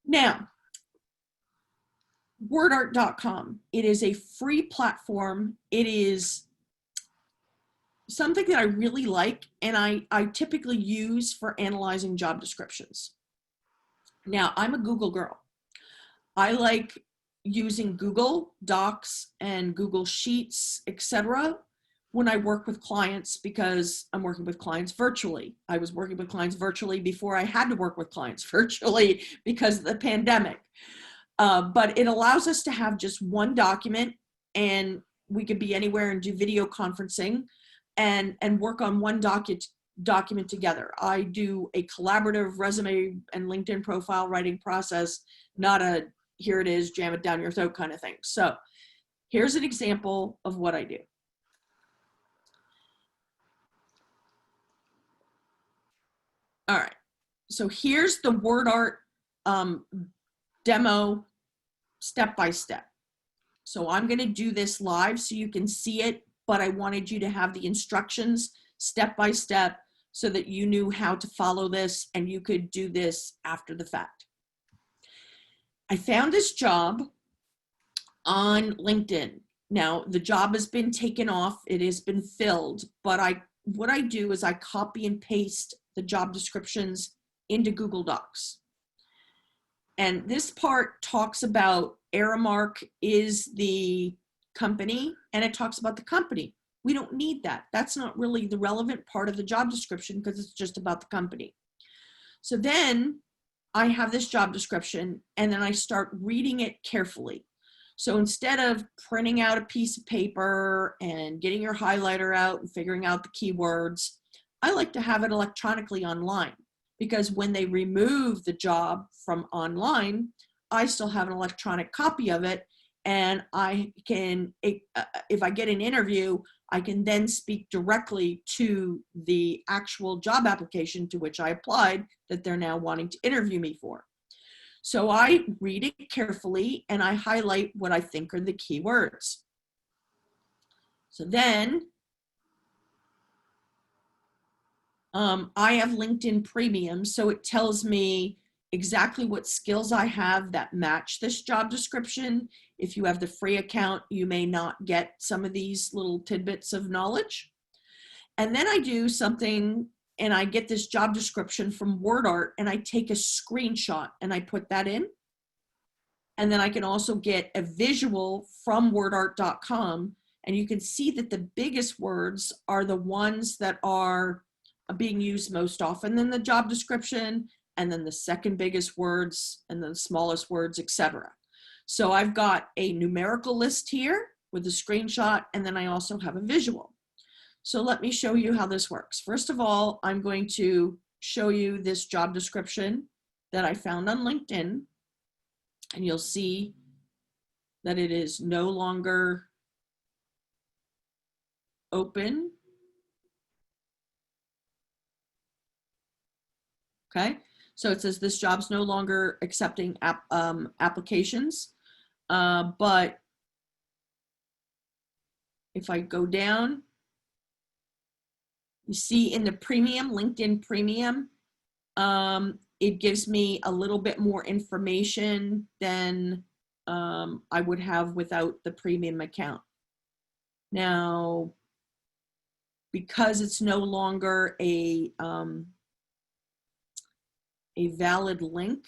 Now, Wordart.com. It is a free platform. It is something that I really like and I typically use for analyzing job descriptions. Now, I'm a Google girl. I like using Google Docs and Google Sheets, etc. when I work with clients, because I'm working with clients virtually. I was working with clients virtually before I had to work with clients virtually because of the pandemic. But it allows us to have just one document, and we could be anywhere and do video conferencing and work on one document together. I do a collaborative resume and LinkedIn profile writing process, not a here it is, jam it down your throat kind of thing. So here's an example of what I do. All right, so here's the Wordart demo step by step. So I'm going to do this live so you can see it, but I wanted you to have the instructions step by step so that you knew how to follow this and you could do this after the fact. I found this job on LinkedIn. Now, the job has been taken off, it has been filled, but what I do is I copy and paste the job descriptions into Google Docs. And this part talks about Aramark is the company, and it talks about the company. We don't need that. That's not really the relevant part of the job description because it's just about the company. So then I have this job description and then I start reading it carefully. So instead of printing out a piece of paper and getting your highlighter out and figuring out the keywords, I like to have it electronically online, because when they remove the job from online, I still have an electronic copy of it, and I can, if I get an interview, I can then speak directly to the actual job application to which I applied that they're now wanting to interview me for. So I read it carefully and I highlight what I think are the key words. So then I have LinkedIn Premium, so it tells me exactly what skills I have that match this job description. If you have the free account, you may not get some of these little tidbits of knowledge. And then I do something, and I get this job description from Wordart, and I take a screenshot and I put that in. And then I can also get a visual from wordart.com, and you can see that the biggest words are the ones that are being used most often in the job description, and then the second biggest words, and the smallest words, etc. So I've got a numerical list here with a screenshot, and then I also have a visual. So let me show you how this works. First of all, I'm going to show you this job description that I found on LinkedIn, and you'll see that it is no longer open. Okay, so it says this job's no longer accepting applications, but if I go down, you see in the premium, LinkedIn Premium, it gives me a little bit more information than I would have without the premium account. Now, because it's no longer a valid link,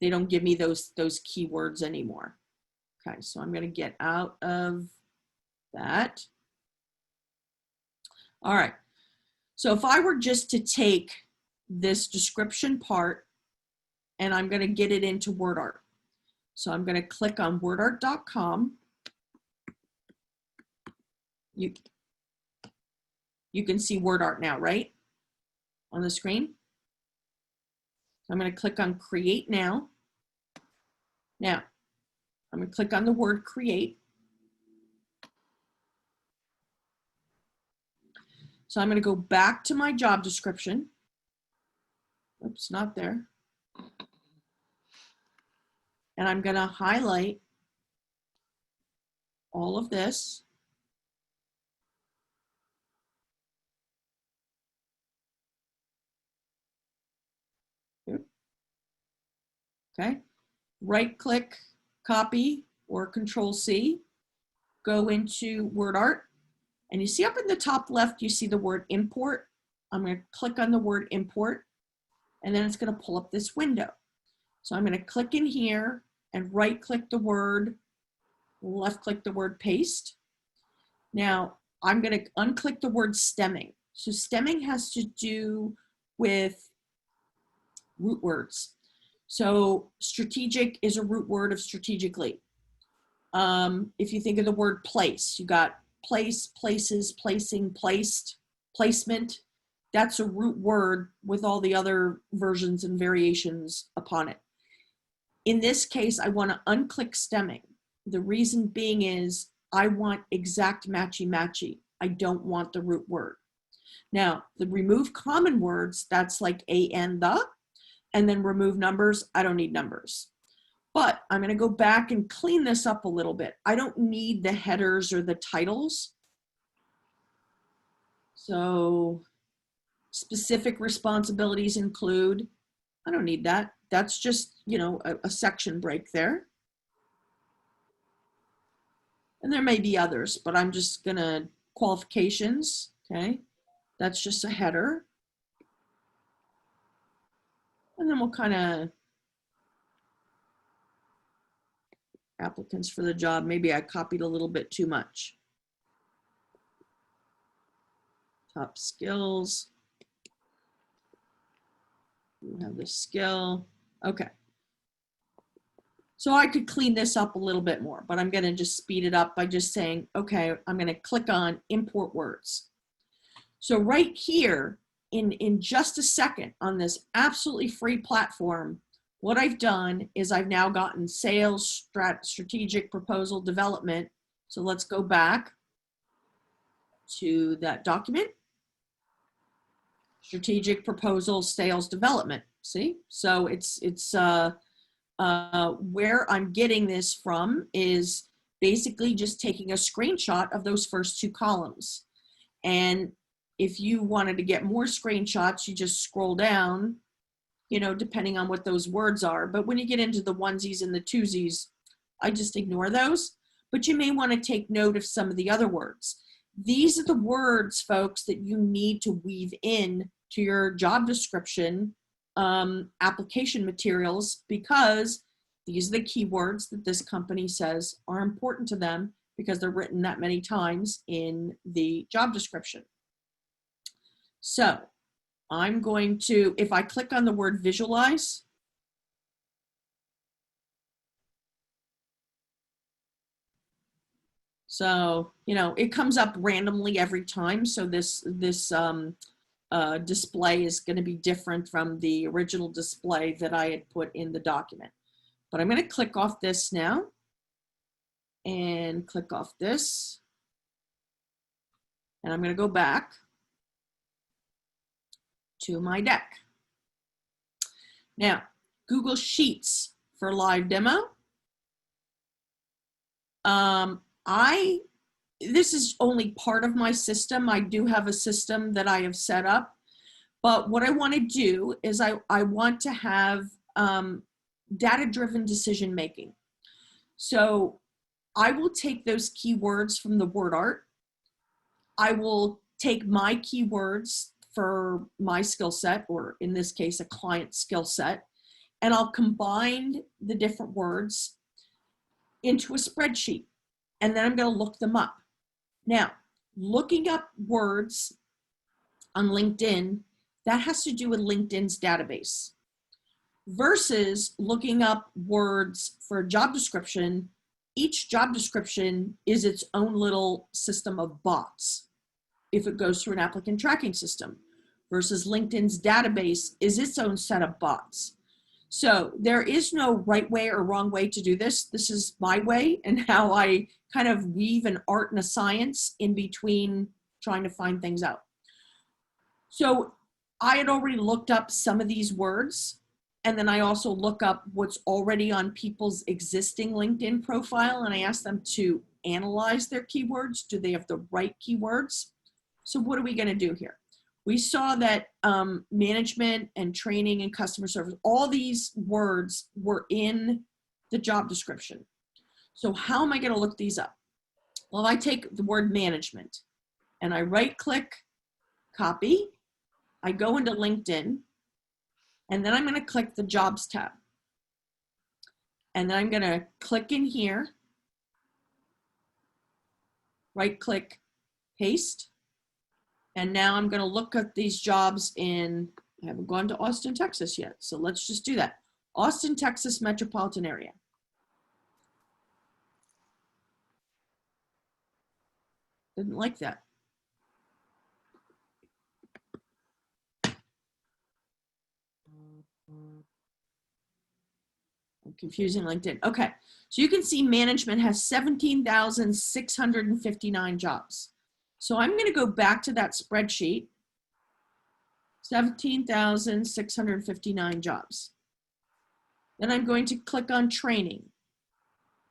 they don't give me those keywords anymore. Okay, so I'm going to get out of that. All right, so if I were just to take this description part and I'm going to get it into Wordart. So I'm going to click on wordart.com. You can see Wordart now, right? On the screen. So I'm going to click on Create Now. Now, I'm going to click on the word Create. So I'm going to go back to my job description. Oops, not there. And I'm going to highlight all of this. Okay, right click, copy, or Control C, go into Wordart, and you see up in the top left, you see the word import. I'm going to click on the word import, and then it's going to pull up this window. So I'm going to click in here and right click the word, left click the word paste. Now I'm going to unclick the word stemming. So stemming has to do with root words. So strategic is a root word of strategically. If you think of the word place, you got place, places, placing, placed, placement. That's a root word with all the other versions and variations upon it. In this case, I want to unclick stemming. The reason being is I want exact matchy. I don't want the root word. Now, the remove common words, that's like a and the, and then remove numbers. I don't need numbers. But I'm going to go back and clean this up a little bit. I don't need the headers or the titles. So specific responsibilities include, I don't need that. That's just, you know, a section break there. And there may be others, but I'm just going to qualifications. Okay. That's just a header. And then we'll kind of applicants for the job. Maybe I copied a little bit too much. Top skills. We have the skill. Okay. So I could clean this up a little bit more, but I'm going to just speed it up by just saying, okay, I'm going to click on import words. So right here in just a second on this absolutely free platform, what I've done is I've now gotten sales, strategic, proposal, development. So let's go back to that document. Strategic, proposal, sales, development. See? So it's where I'm getting this from is basically just taking a screenshot of those first two columns. And if you wanted to get more screenshots, you just scroll down, you know, depending on what those words are. But when you get into the onesies and the twosies, I just ignore those. But you may want to take note of some of the other words. These are the words, folks, that you need to weave in to your job description application materials, because these are the keywords that this company says are important to them because they're written that many times in the job description. So I'm going to, if I click on the word visualize, so, you know, it comes up randomly every time. So this display is going to be different from the original display that I had put in the document. But I'm going to click off this now and click off this. And I'm going to go back to my deck. Now, Google Sheets for live demo. This is only part of my system. I do have a system that I have set up, but what I want to do is I want to have data-driven decision making. So I will take those keywords from the Wordart. I will take my keywords for my skill set, or in this case, a client skill set, and I'll combine the different words into a spreadsheet. And then I'm going to look them up. Now, looking up words on LinkedIn, that has to do with LinkedIn's database, versus looking up words for a job description. Each job description is its own little system of bots if it goes through an applicant tracking system, versus LinkedIn's database is its own set of bots. So there is no right way or wrong way to do this. This is my way and how I kind of weave an art and a science in between trying to find things out. So I had already looked up some of these words, and then I also look up what's already on people's existing LinkedIn profile, and I ask them to analyze their keywords. Do they have the right keywords? So what are we going to do here? We saw that management and training and customer service, all these words were in the job description. So how am I going to look these up? Well, I take the word management and I right click, copy. I go into LinkedIn And then I'm going to click the Jobs tab. And then I'm going to click in here, right click, paste. And now I'm going to look at these jobs in, I haven't gone to Austin, Texas yet. So let's just do that. Austin, Texas metropolitan area. Didn't like that. I'm confusing LinkedIn. Okay, so you can see management has 17,659 jobs. So I'm going to go back to that spreadsheet, 17,659 jobs. Then I'm going to click on training,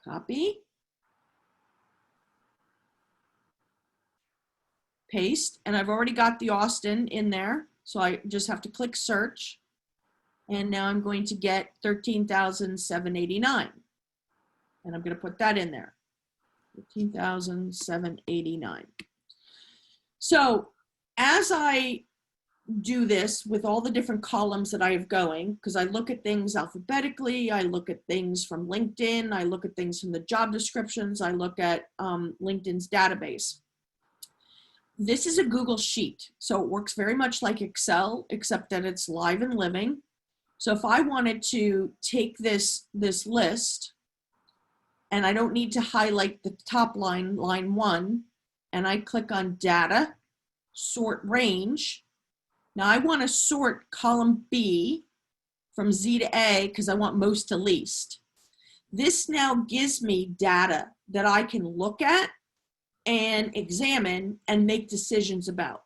copy, paste, and I've already got the Austin in there. So I just have to click search. And now I'm going to get 13,789. And I'm going to put that in there, 13,789. So as I do this with all the different columns that I have going, because I look at things alphabetically, I look at things from LinkedIn, I look at things from the job descriptions, I look at LinkedIn's database. This is a Google Sheet, so it works very much like Excel, except that it's live and living. So if I wanted to take this list, and I don't need to highlight the top line, line 1, and I click on data, sort range. Now I want to sort column B from Z to A because I want most to least. This now gives me data that I can look at and examine and make decisions about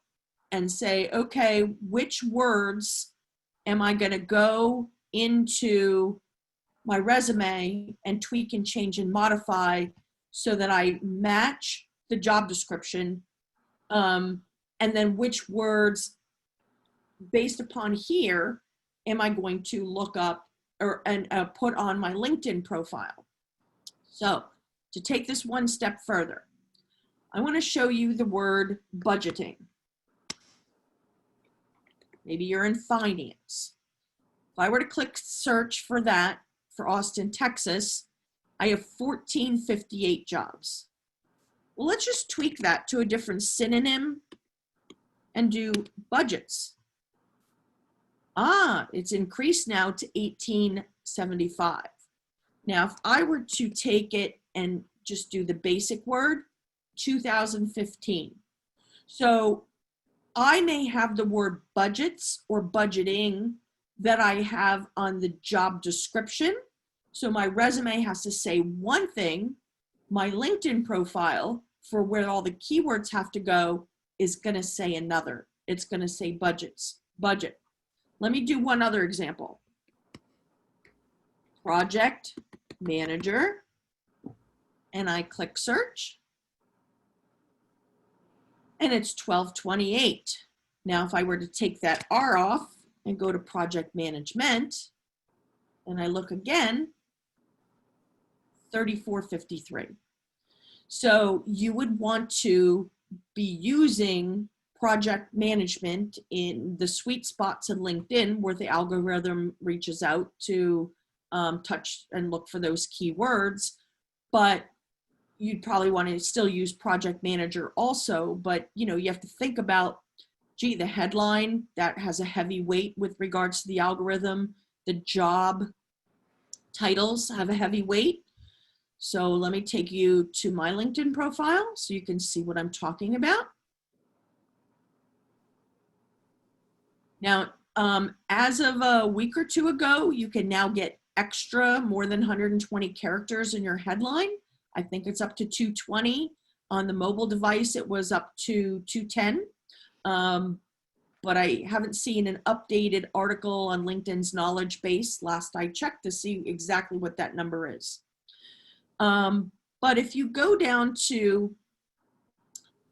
and say, okay, which words am I going to go into my resume and tweak and change and modify so that I match the job description, and then which words based upon here am I going to look up or put on my LinkedIn profile. So to take this one step further, I want to show you the word budgeting. Maybe you're in finance. If I were to click search for that for Austin, Texas, I have 1,458 jobs. Well, let's just tweak that to a different synonym and do budgets. It's increased now to 1,875. Now, if I were to take it and just do the basic word, 2015. So I may have the word budgets or budgeting that I have on the job description. So my resume has to say one thing. My LinkedIn profile for where all the keywords have to go is going to say another. It's going to say budgets, budget. Let me do one other example. Project manager, and I click search, and it's 1228. Now, if I were to take that R off and go to project management, and I look again, 3453. So you would want to be using project management in the sweet spots in LinkedIn where the algorithm reaches out to touch and look for those keywords, but you'd probably want to still use project manager also. But you have to think about, gee, the headline that has a heavy weight with regards to the algorithm, the job titles have a heavy weight. So let me take you to my LinkedIn profile so you can see what I'm talking about. Now, as of a week or two ago, you can now get extra more than 120 characters in your headline. I think it's up to 220. On the mobile device, it was up to 210. But I haven't seen an updated article on LinkedIn's knowledge base last I checked to see exactly what that number is. But if you go down to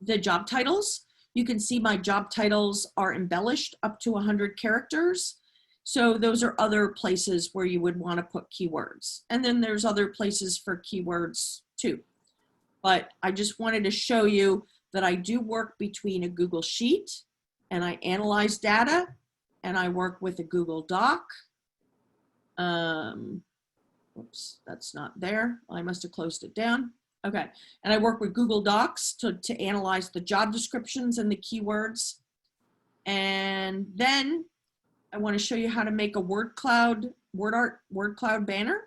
the job titles, you can see my job titles are embellished up to 100 characters. So those are other places where you would want to put keywords. And then there's other places for keywords too. But I just wanted to show you that I do work between a Google Sheet and I analyze data and I work with a Google Doc. Whoops, that's not there. I must have closed it down. Okay, and I work with Google Docs to analyze the job descriptions and the keywords. And then I want to show you how to make a Wordart word cloud banner.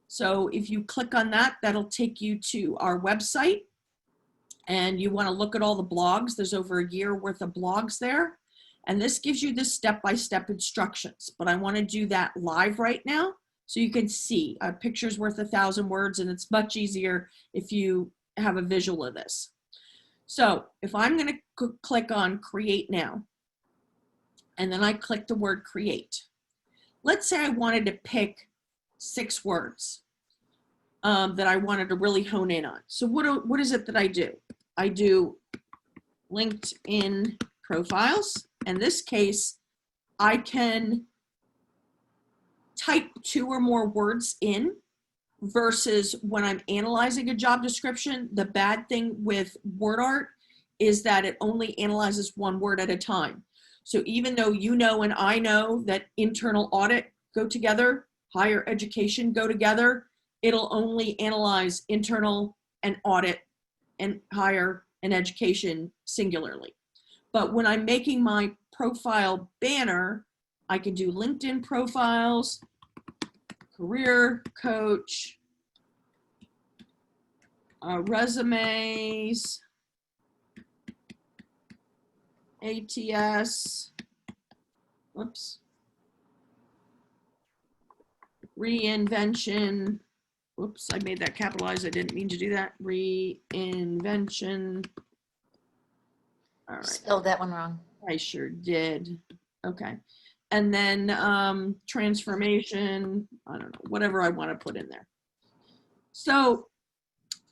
So if you click on that, that'll take you to our website. And you want to look at all the blogs. There's over a year worth of blogs there. And this gives you the step-by-step instructions. But I want to do that live right now so you can see. A picture's worth 1,000 words, and it's much easier if you have a visual of this. So if I'm going to click on Create Now, and then I click the word Create. Let's say I wanted to pick 6 words that I wanted to really hone in on. So what is it that I do? I do LinkedIn profiles. In this case, I can type 2 or more words in versus when I'm analyzing a job description. The bad thing with Wordart is that it only analyzes 1 word at a time. So even though you know and I know that internal audit go together, higher education go together, it'll only analyze internal and audit and higher and education singularly. But when I'm making my profile banner, I can do LinkedIn profiles, career coach, resumes, ATS, whoops, reinvention, whoops, I made that capitalized, I didn't mean to do that, reinvention. All right. Spelled that one wrong. I sure did. Okay. And then transformation, I don't know, whatever I want to put in there. So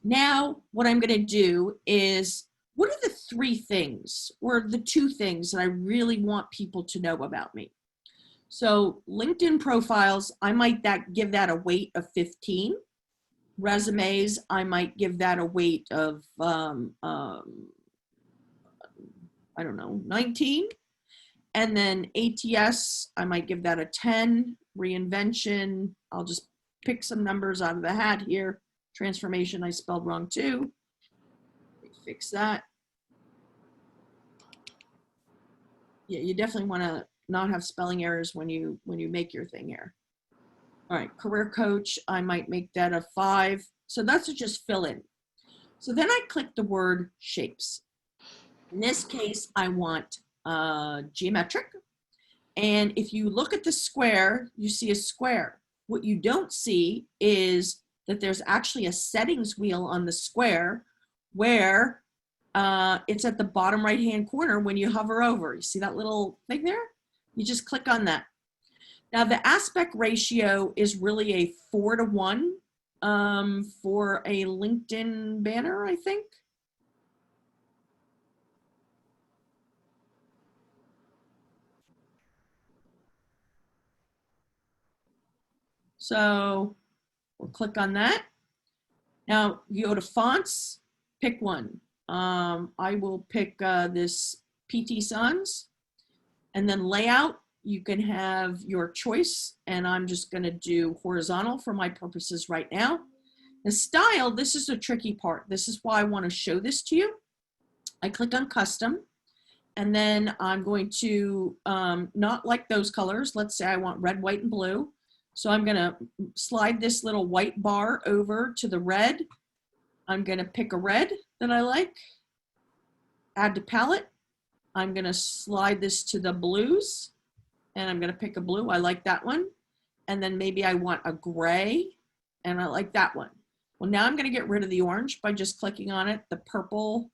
now what I'm going to do is, what are the 3 things or the 2 things that I really want people to know about me? So LinkedIn profiles, I might give that a weight of 15. Resumes, I might give that a weight of, I don't know, 19. And then ATS, I might give that a 10. Reinvention, I'll just pick some numbers out of the hat here. Transformation, I spelled wrong too. Let me fix that. Yeah, you definitely want to not have spelling errors when you make your thing here. All right, career coach, I might make that a 5. So that's to just fill in. So then I click the word shapes. In this case, I want geometric. And if you look at the square, you see a square. What you don't see is that there's actually a settings wheel on the square where it's at the bottom right-hand corner when you hover over. You see that little thing there? You just click on that. Now the aspect ratio is really a 4:1 for a LinkedIn banner, I think. So we'll click on that. Now you go to fonts, pick one. I will pick this PT Sans, and then layout, you can have your choice, and I'm just going to do horizontal for my purposes right now. The style, this is the tricky part. This is why I want to show this to you. I click on custom, and then I'm going to not like those colors. Let's say I want red, white, and blue. So I'm going to slide this little white bar over to the red. I'm going to pick a red that I like, add to palette. I'm going to slide this to the blues, and I'm going to pick a blue. I like that one. And then maybe I want a gray, and I like that one. Well, now I'm going to get rid of the orange by just clicking on it, the purple,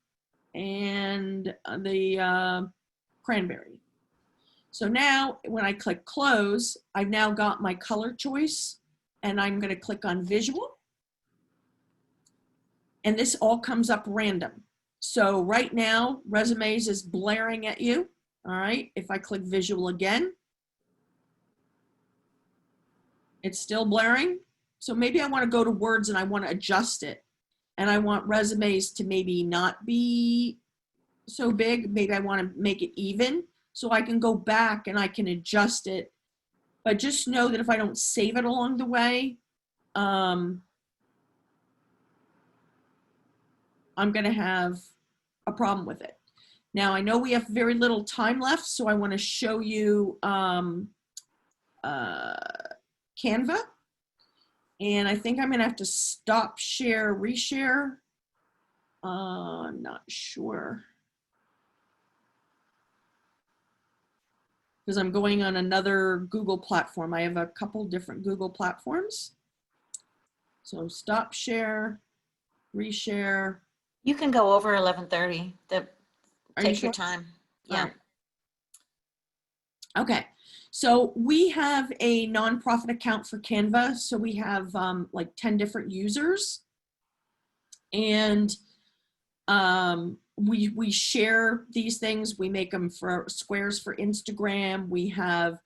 and the cranberry. So now when I click close, I've now got my color choice, and I'm going to click on visual. And this all comes up random. So right now, resumes is blaring at you. All right, if I click visual again, it's still blaring. So maybe I want to go to words and I want to adjust it. And I want resumes to maybe not be so big. Maybe I want to make it even. so I can go back and I can adjust it. But just know that if I don't save it along the way, I'm going to have a problem with it. Now, I know we have very little time left, so I want to show you Canva. And I think I'm going to have to stop share, reshare. I'm not sure. Because I'm going on another Google platform. I have a couple different Google platforms. So stop share, reshare. You can go over 11:30. Take your sure? time. Yeah. Right. Okay. So we have a nonprofit account for Canva. So we have like 10 different users. And we share these things. We make them for squares for Instagram. We have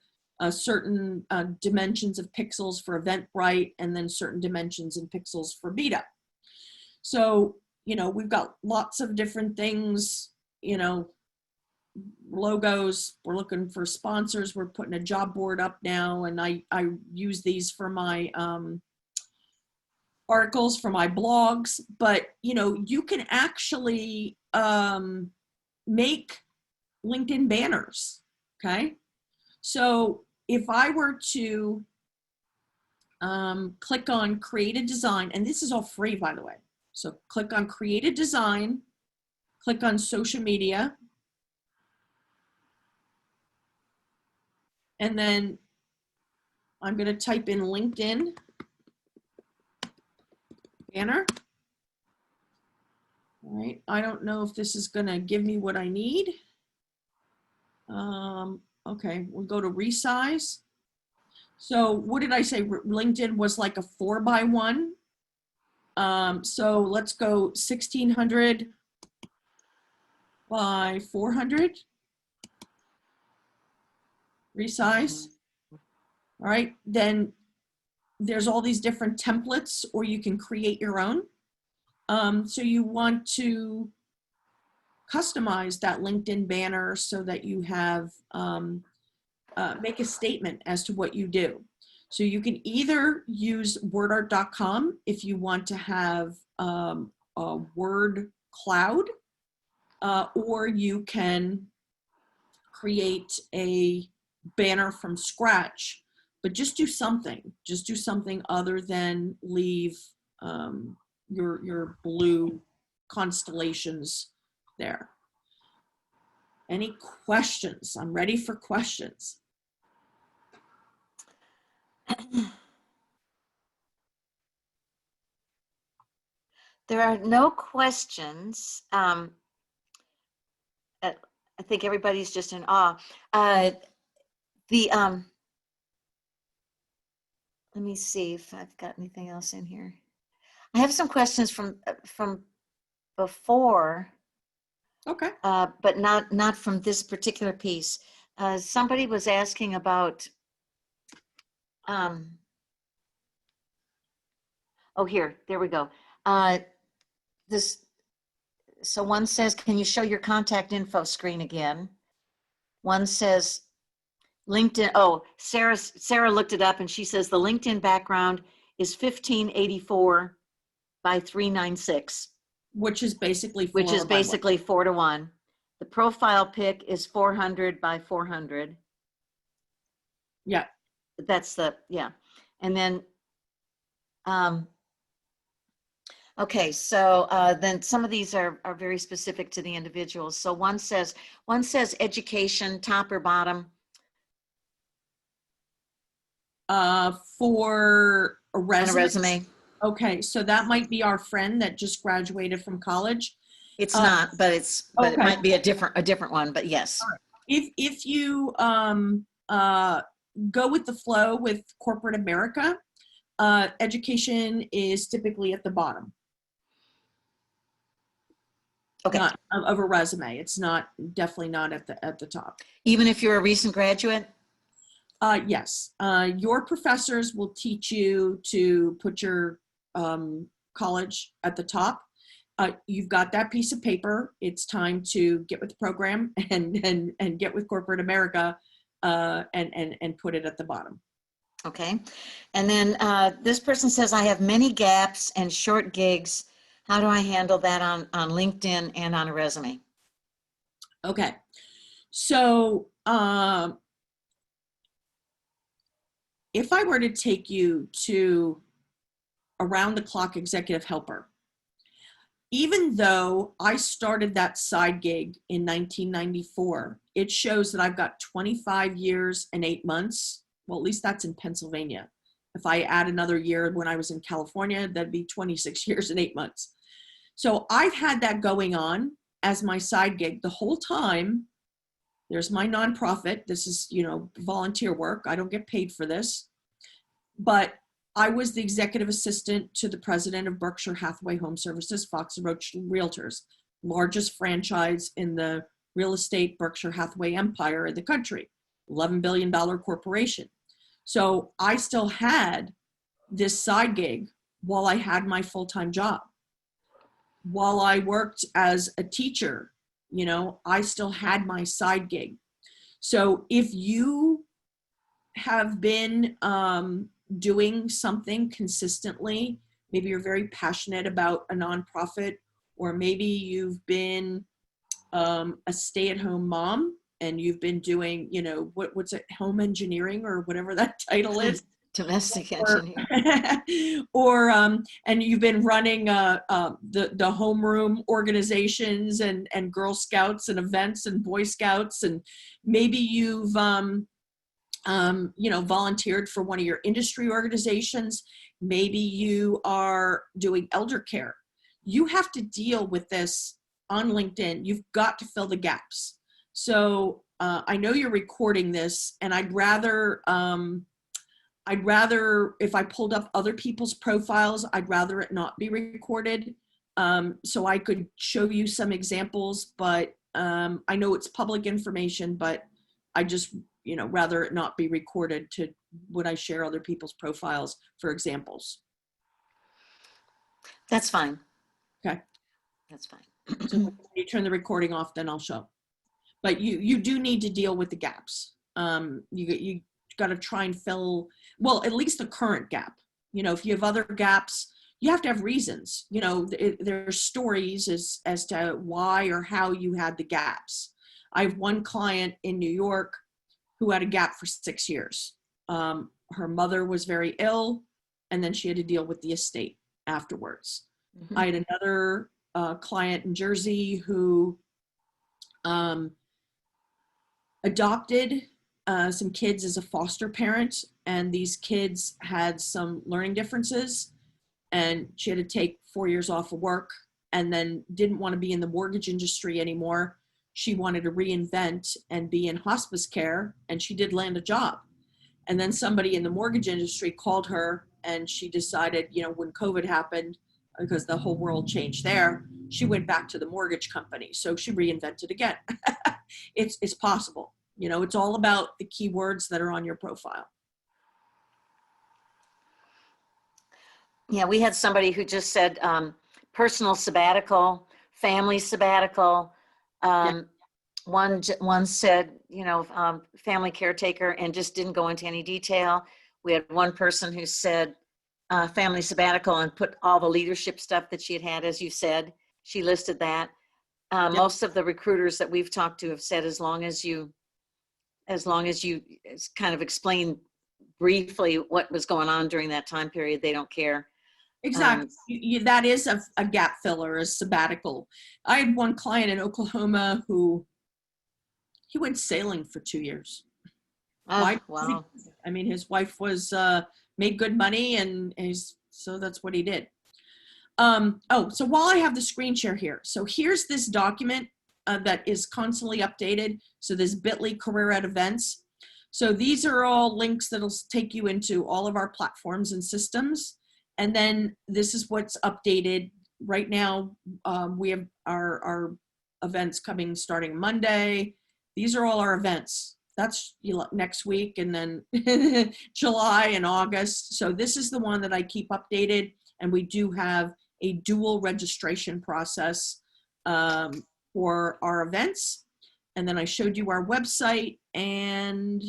certain dimensions of pixels for Eventbrite, and then certain dimensions and pixels for Meetup. So, you know, we've got lots of different things, you know, logos. We're looking for sponsors. We're putting a job board up now, and I use these for my articles, for my blogs. But you know, you can actually make LinkedIn banners. Okay, so if I were to click on create a design, and this is all free, by the way. So click on create a design, click on social media, and then I'm going to type in LinkedIn banner. All right, I don't know if this is going to give me what I need. Okay, we'll go to resize. So what did I say? LinkedIn was like a 4x1. So let's go 1600 by 400. Resize. All right, then there's all these different templates, or you can create your own. So you want to customize that LinkedIn banner so that you have, make a statement as to what you do. So you can either use wordart.com if you want to have a word cloud, or you can create a banner from scratch, but just do something. Just do something other than leave your blue constellations there. Any questions? I'm ready for questions. There are no questions. I think everybody's just in awe. Let me see if I've got anything else in here. I have some questions from before. Okay. But not from this particular piece. Somebody was asking about, oh, there we go. So one says, can you show your contact info screen again? One says, LinkedIn, oh, Sarah looked it up and she says the LinkedIn background is 1584 by 396. Which is basically 4 to 1. The profile pic is 400 by 400. Yeah. That's the, yeah. And then, okay, so then some of these are very specific to the individuals. So one says education, top or bottom? For a resume. On a resume. Okay, so that might be our friend that just graduated from college. It's not, but okay. It might be a different one, but yes. If you go with the flow with corporate America, education is typically at the bottom. Okay. Not of a resume. It's not, definitely not at the top. Even if you're a recent graduate? Yes. Your professors will teach you to put your college at the top. you've got that piece of paper. It's time to get with the program and get with corporate America and put it at the bottom. Okay. And then this person says, I have many gaps and short gigs. How do I handle that on LinkedIn and on a resume? Okay. So if I were to take you to around the clock executive helper, even though I started that side gig in 1994, it shows that I've got 25 years and 8 months. Well, at least that's in Pennsylvania. If I add another year when I was in California, that'd be 26 years and 8 months. So I've had that going on as my side gig the whole time. There's my nonprofit. This is, volunteer work. I don't get paid for this. But I was the executive assistant to the president of Berkshire Hathaway Home Services, Fox and Roach Realtors, largest franchise in the real estate Berkshire Hathaway empire in the country, $11 billion corporation. So I still had this side gig while I had my full-time job. While I worked as a teacher, I still had my side gig. So if you have been doing something consistently, maybe you're very passionate about a nonprofit, or maybe you've been a stay-at-home mom and you've been doing, what's it, home engineering or whatever that title is. Domestic engineer. Or and you've been running the homeroom organizations and Girl Scouts and events and Boy Scouts, and maybe you've volunteered for one of your industry organizations. Maybe you are doing elder care. You have to deal with this on LinkedIn. You've got to fill the gaps. So I know you're recording this, and I'd rather, if I pulled up other people's profiles, I'd rather it not be recorded. So I could show you some examples, but I know it's public information, but I just, rather it not be recorded to when I share other people's profiles for examples. That's fine. Okay. That's fine. So when you turn the recording off, then I'll show. But you do need to deal with the gaps. You got to try and fill, well, at least the current gap. If you have other gaps, you have to have reasons. There's stories as to why or how you had the gaps. I have one client in New York who had a gap for 6 years. Her mother was very ill, and then she had to deal with the estate afterwards. Mm-hmm. I had another client in Jersey who adopted some kids as a foster parent, and these kids had some learning differences, and she had to take 4 years off of work, and then didn't want to be in the mortgage industry anymore. She wanted to reinvent and be in hospice care, and she did land a job. And then somebody in the mortgage industry called her, and she decided, when COVID happened, because the whole world changed there, she went back to the mortgage company. So she reinvented again. It's possible. It's all about the keywords that are on your profile. Yeah, we had somebody who just said personal sabbatical, family sabbatical. Yeah. One said, family caretaker, and just didn't go into any detail. We had one person who said family sabbatical and put all the leadership stuff that she had, as you said. She listed that. Yep. Most of the recruiters that we've talked to have said, as long as you kind of explain briefly what was going on during that time period, they don't care. Exactly. That is a gap filler, a sabbatical. I had one client in Oklahoma who he went sailing for 2 years. Oh, wow. I mean, his wife was made good money, and so that's what he did. So while I have the screen share here, so here's this document that is constantly updated. So there's bit.ly career at events. So these are all links that'll take you into all of our platforms and systems. And then this is what's updated right now. We have our events coming starting Monday. These are all our events. That's next week, and then July and August. So this is the one that I keep updated. And we do have a dual registration process for our events. And then I showed you our website, and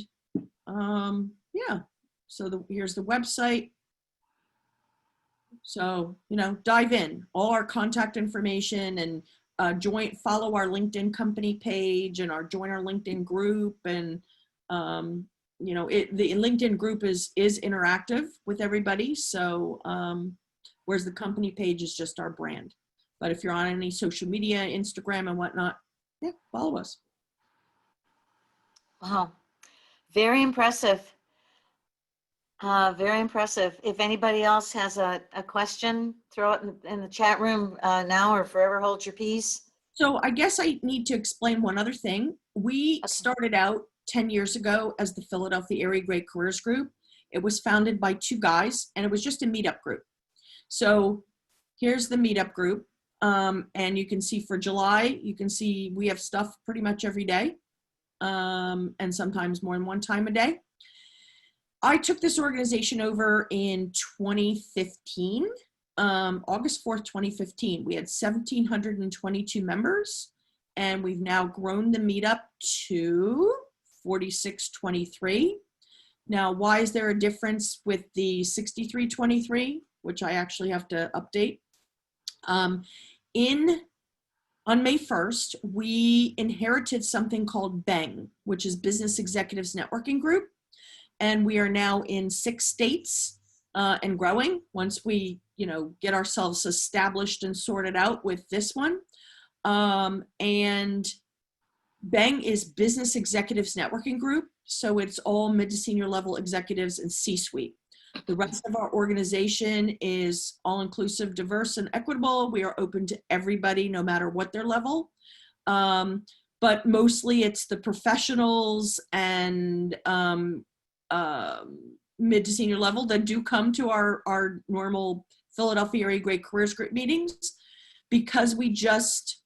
yeah, so here's the website. So, you know, dive in, all our contact information, and follow our LinkedIn company page, and join our LinkedIn group. And, you know, the LinkedIn group is interactive with everybody. So, whereas the company page is just our brand. But if you're on any social media, Instagram and whatnot, yeah, follow us. Wow. Very impressive. Very impressive. If anybody else has a question, throw it in the chat room now, or forever hold your peace. So I guess I need to explain one other thing. We started out 10 years ago as the Philadelphia Area Great Careers Group. It was founded by two guys, and it was just a meetup group. So here's the meetup group. And you can see for July, you can see we have stuff pretty much every day, and sometimes more than one time a day. I took this organization over in 2015, August 4th, 2015. We had 1,722 members, and we've now grown the meetup to 4623. Now, why is there a difference with the 6323, which I actually have to update? On May 1st, we inherited something called BANG, which is Business Executives Networking Group. And we are now in 6 states and growing once we, you know, get ourselves established and sorted out with this one. And BANG is Business Executives Networking Group. So it's all mid to senior level executives and C-suite. The rest of our organization is all-inclusive, diverse, and equitable. We are open to everybody, no matter what their level. But mostly it's the professionals and mid to senior level that do come to our normal Philadelphia Area Great Careers Group meetings, because we just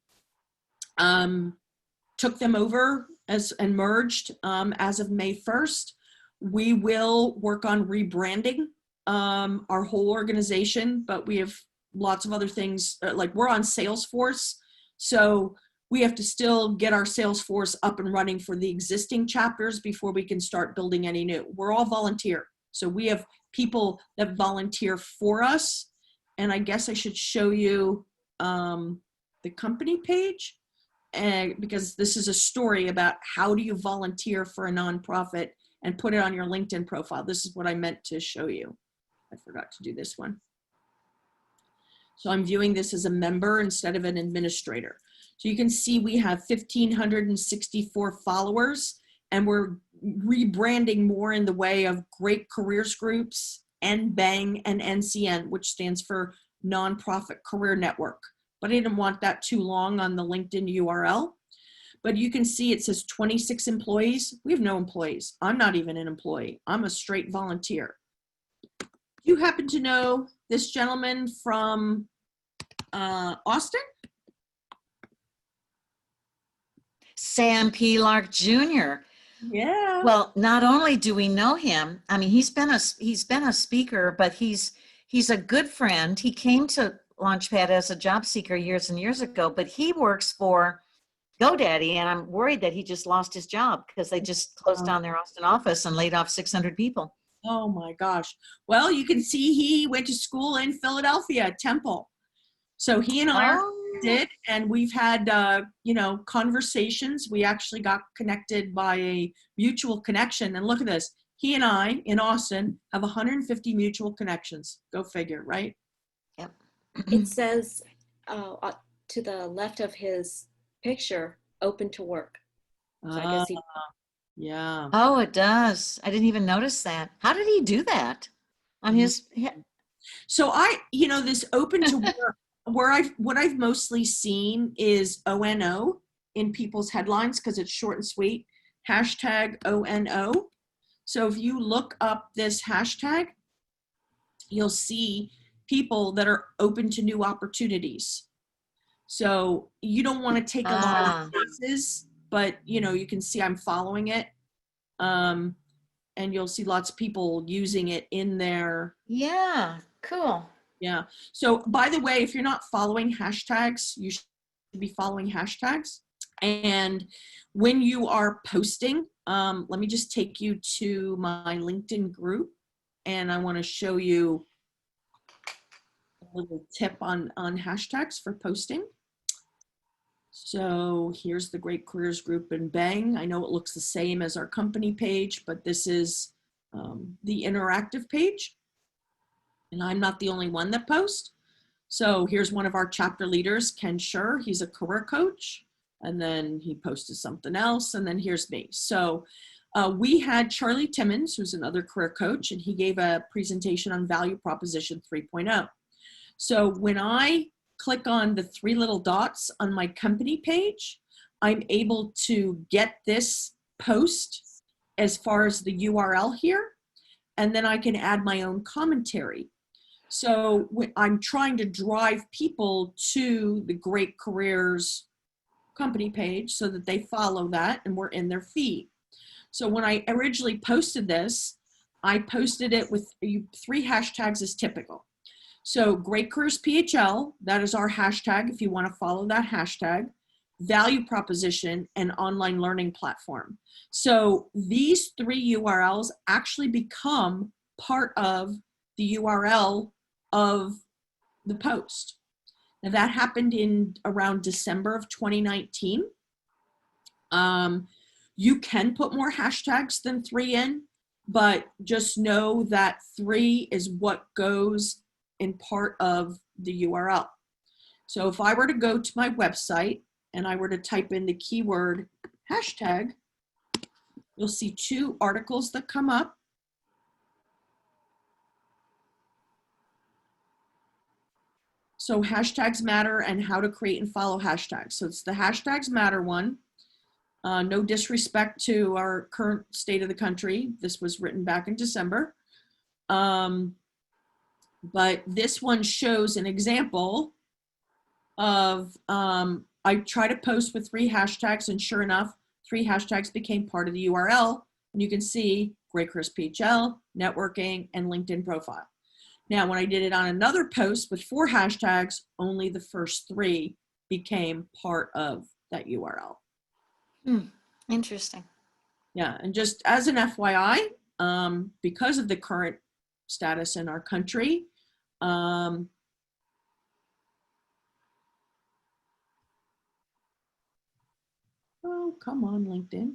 took them over and merged as of May 1st. We will work on rebranding our whole organization, but we have lots of other things, like we're on Salesforce. So we have to still get our Salesforce up and running for the existing chapters before we can start building any new. We're all volunteer. So we have people that volunteer for us. And I guess I should show you the company page, because this is a story about how do you volunteer for a nonprofit and put it on your LinkedIn profile. This is what I meant to show you. I forgot to do this one. So I'm viewing this as a member instead of an administrator. So you can see we have 1,564 followers, and we're rebranding more in the way of Great Careers Groups, NBANG, and NCN, which stands for Nonprofit Career Network. But I didn't want that too long on the LinkedIn URL. But you can see it says 26 employees. We have no employees. I'm not even an employee. I'm a straight volunteer. Do you happen to know this gentleman from Austin? Sam P. Lark Jr. Yeah. Well, not only do we know him, I mean, he's been a speaker, but he's a good friend. He came to Launchpad as a job seeker years and years ago, but he works for GoDaddy, and I'm worried that he just lost his job because they just closed down their Austin office and laid off 600 people. Oh my gosh. Well, you can see he went to school in Philadelphia, Temple. So he and I did, and we've had, you know, conversations. We actually got connected by a mutual connection. And look at this. He and I in Austin have 150 mutual connections. Go figure, right? Yep. It says to the left of his picture, open to work. So I guess he. Yeah. Oh, it does. I didn't even notice that. How did he do that on his? So you know, this open to work, what I've mostly seen is ONO in people's headlines because it's short and sweet. Hashtag ONO. So if you look up this hashtag, you'll see people that are open to new opportunities. So you don't want to take a lot of classes, but you know, you can see I'm following it. And you'll see lots of people using it in their. Yeah, cool. Yeah. So by the way, if you're not following hashtags, you should be following hashtags. And when you are posting, let me just take you to my LinkedIn group, and I want to show you a little tip on hashtags for posting. So here's the Great Careers group in Bang. I know it looks the same as our company page, but this is the interactive page. And I'm not the only one that posts. So here's one of our chapter leaders, Ken Schur. He's a career coach. And then he posted something else. And then here's me. So we had Charlie Timmons, who's another career coach, and he gave a presentation on value proposition 3.0. So when I click on the three little dots on my company page, I'm able to get this post as far as the URL here, and then I can add my own commentary. So I'm trying to drive people to the Great Careers company page so that they follow that and we're in their feed. So when I originally posted this, I posted it with 3 hashtags as typical. So Great Careers PHL, that is our hashtag if you want to follow that hashtag, value proposition, and online learning platform. So these 3 URLs actually become part of the URL of the post. Now that happened in around December of 2019. You can put more hashtags than 3 in, but just know that 3 is what goes in part of the URL. So if I were to go to my website and I were to type in the keyword hashtag, you'll see 2 articles that come up. So hashtags matter and how to create and follow hashtags. So it's the hashtags matter one. No disrespect to our current state of the country. This was written back in December. But this one shows an example of, I try to post with 3 hashtags, and sure enough, 3 hashtags became part of the URL. And you can see Great Careers PHL, networking, and LinkedIn profile. Now, when I did it on another post with 4 hashtags, only the first 3 became part of that URL. Interesting. Yeah, and just as an FYI, because of the current status in our country, oh, come on, LinkedIn.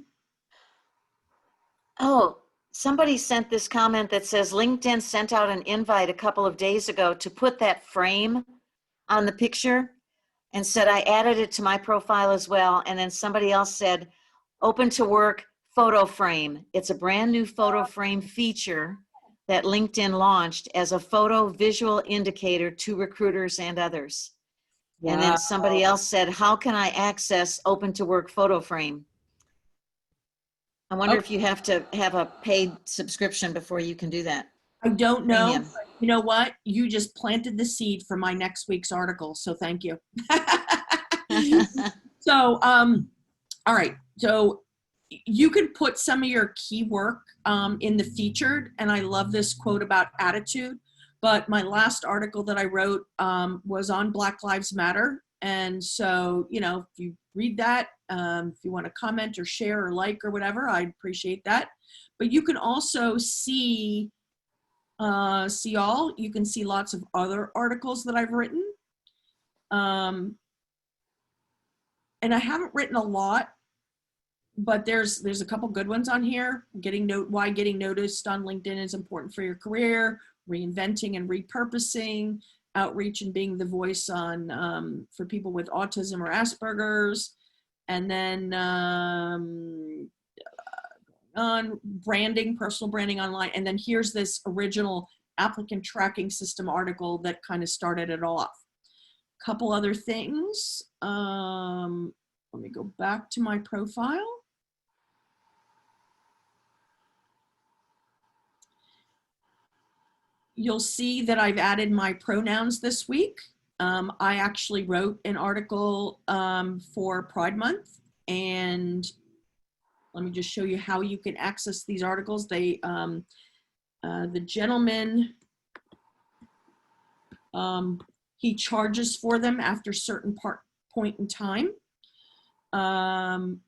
Oh, somebody sent this comment that says LinkedIn sent out an invite a couple of days ago to put that frame on the picture, and said I added it to my profile as well. And then somebody else said, open to work photo frame. It's a brand new photo frame feature that LinkedIn launched as a photo visual indicator to recruiters and others. Wow. And then somebody else said, how can I access open to work photo frame? I wonder if you have to have a paid subscription before you can do that. I don't know. Premium. You know what? You just planted the seed for my next week's article. So thank you. So, all right. So you can put some of your key work in the featured. And I love this quote about attitude. But my last article that I wrote was on Black Lives Matter. And so, you know, if you read that, if you want to comment or share or like or whatever, I'd appreciate that. But you can also see all. You can see lots of other articles that I've written. And I haven't written a lot, but there's a couple good ones on here. Why getting noticed on LinkedIn is important for your career, reinventing and repurposing, outreach and being the voice on for people with autism or Asperger's, and then on branding, personal branding online. And then here's this original applicant tracking system article that kind of started it off. Couple other things. Let me go back to my profile. You'll see that I've added my pronouns this week. I actually wrote an article for Pride Month, and let me just show you how you can access these articles. The gentleman He charges for them after certain point in time. On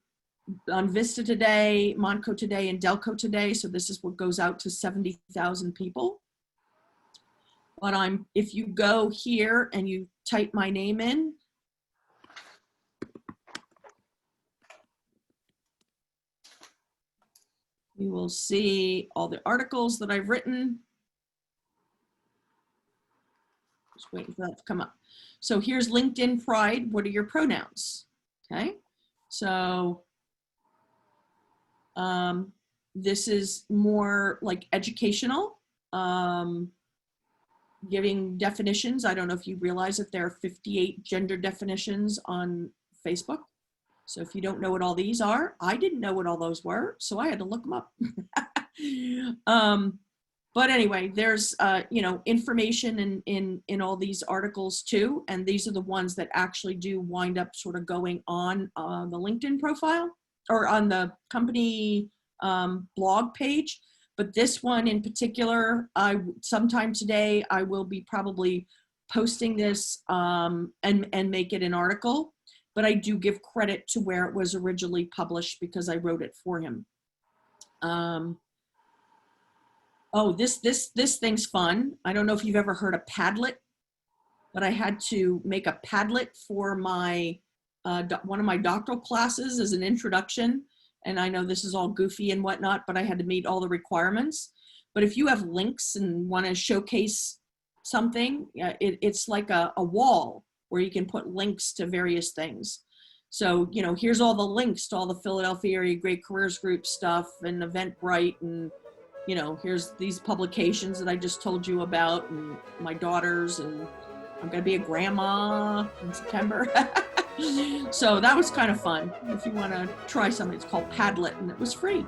Vista Today, Monco Today, and Delco Today, so this is what goes out to 70,000 people. But if you go here and you type my name in, you will see all the articles that I've written. Just waiting for that to come up. So here's LinkedIn Pride. What are your pronouns? Okay, so this is more like educational, giving definitions. I don't know if you realize that there are 58 gender definitions on Facebook. So if you don't know what all these are, I didn't know what all those were, so I had to look them up. But anyway, there's you know, information in all these articles too, and these are the ones that actually do wind up sort of going on the LinkedIn profile or on the company blog page. But this one in particular, sometime today I will be probably posting this and make it an article. But I do give credit to where it was originally published because I wrote it for him. Oh, this thing's fun. I don't know if you've ever heard of Padlet, but I had to make a Padlet for my one of my doctoral classes as an introduction. And I know this is all goofy and whatnot, but I had to meet all the requirements. But if you have links and want to showcase something, it's like a wall where you can put links to various things. So, you know, here's all the links to all the Philadelphia Area Great Careers Group stuff and Eventbrite, and, you know, here's these publications that I just told you about, and my daughters, and I'm going to be a grandma in September. So that was kind of fun. If you want to try something, it's called Padlet, and it was free.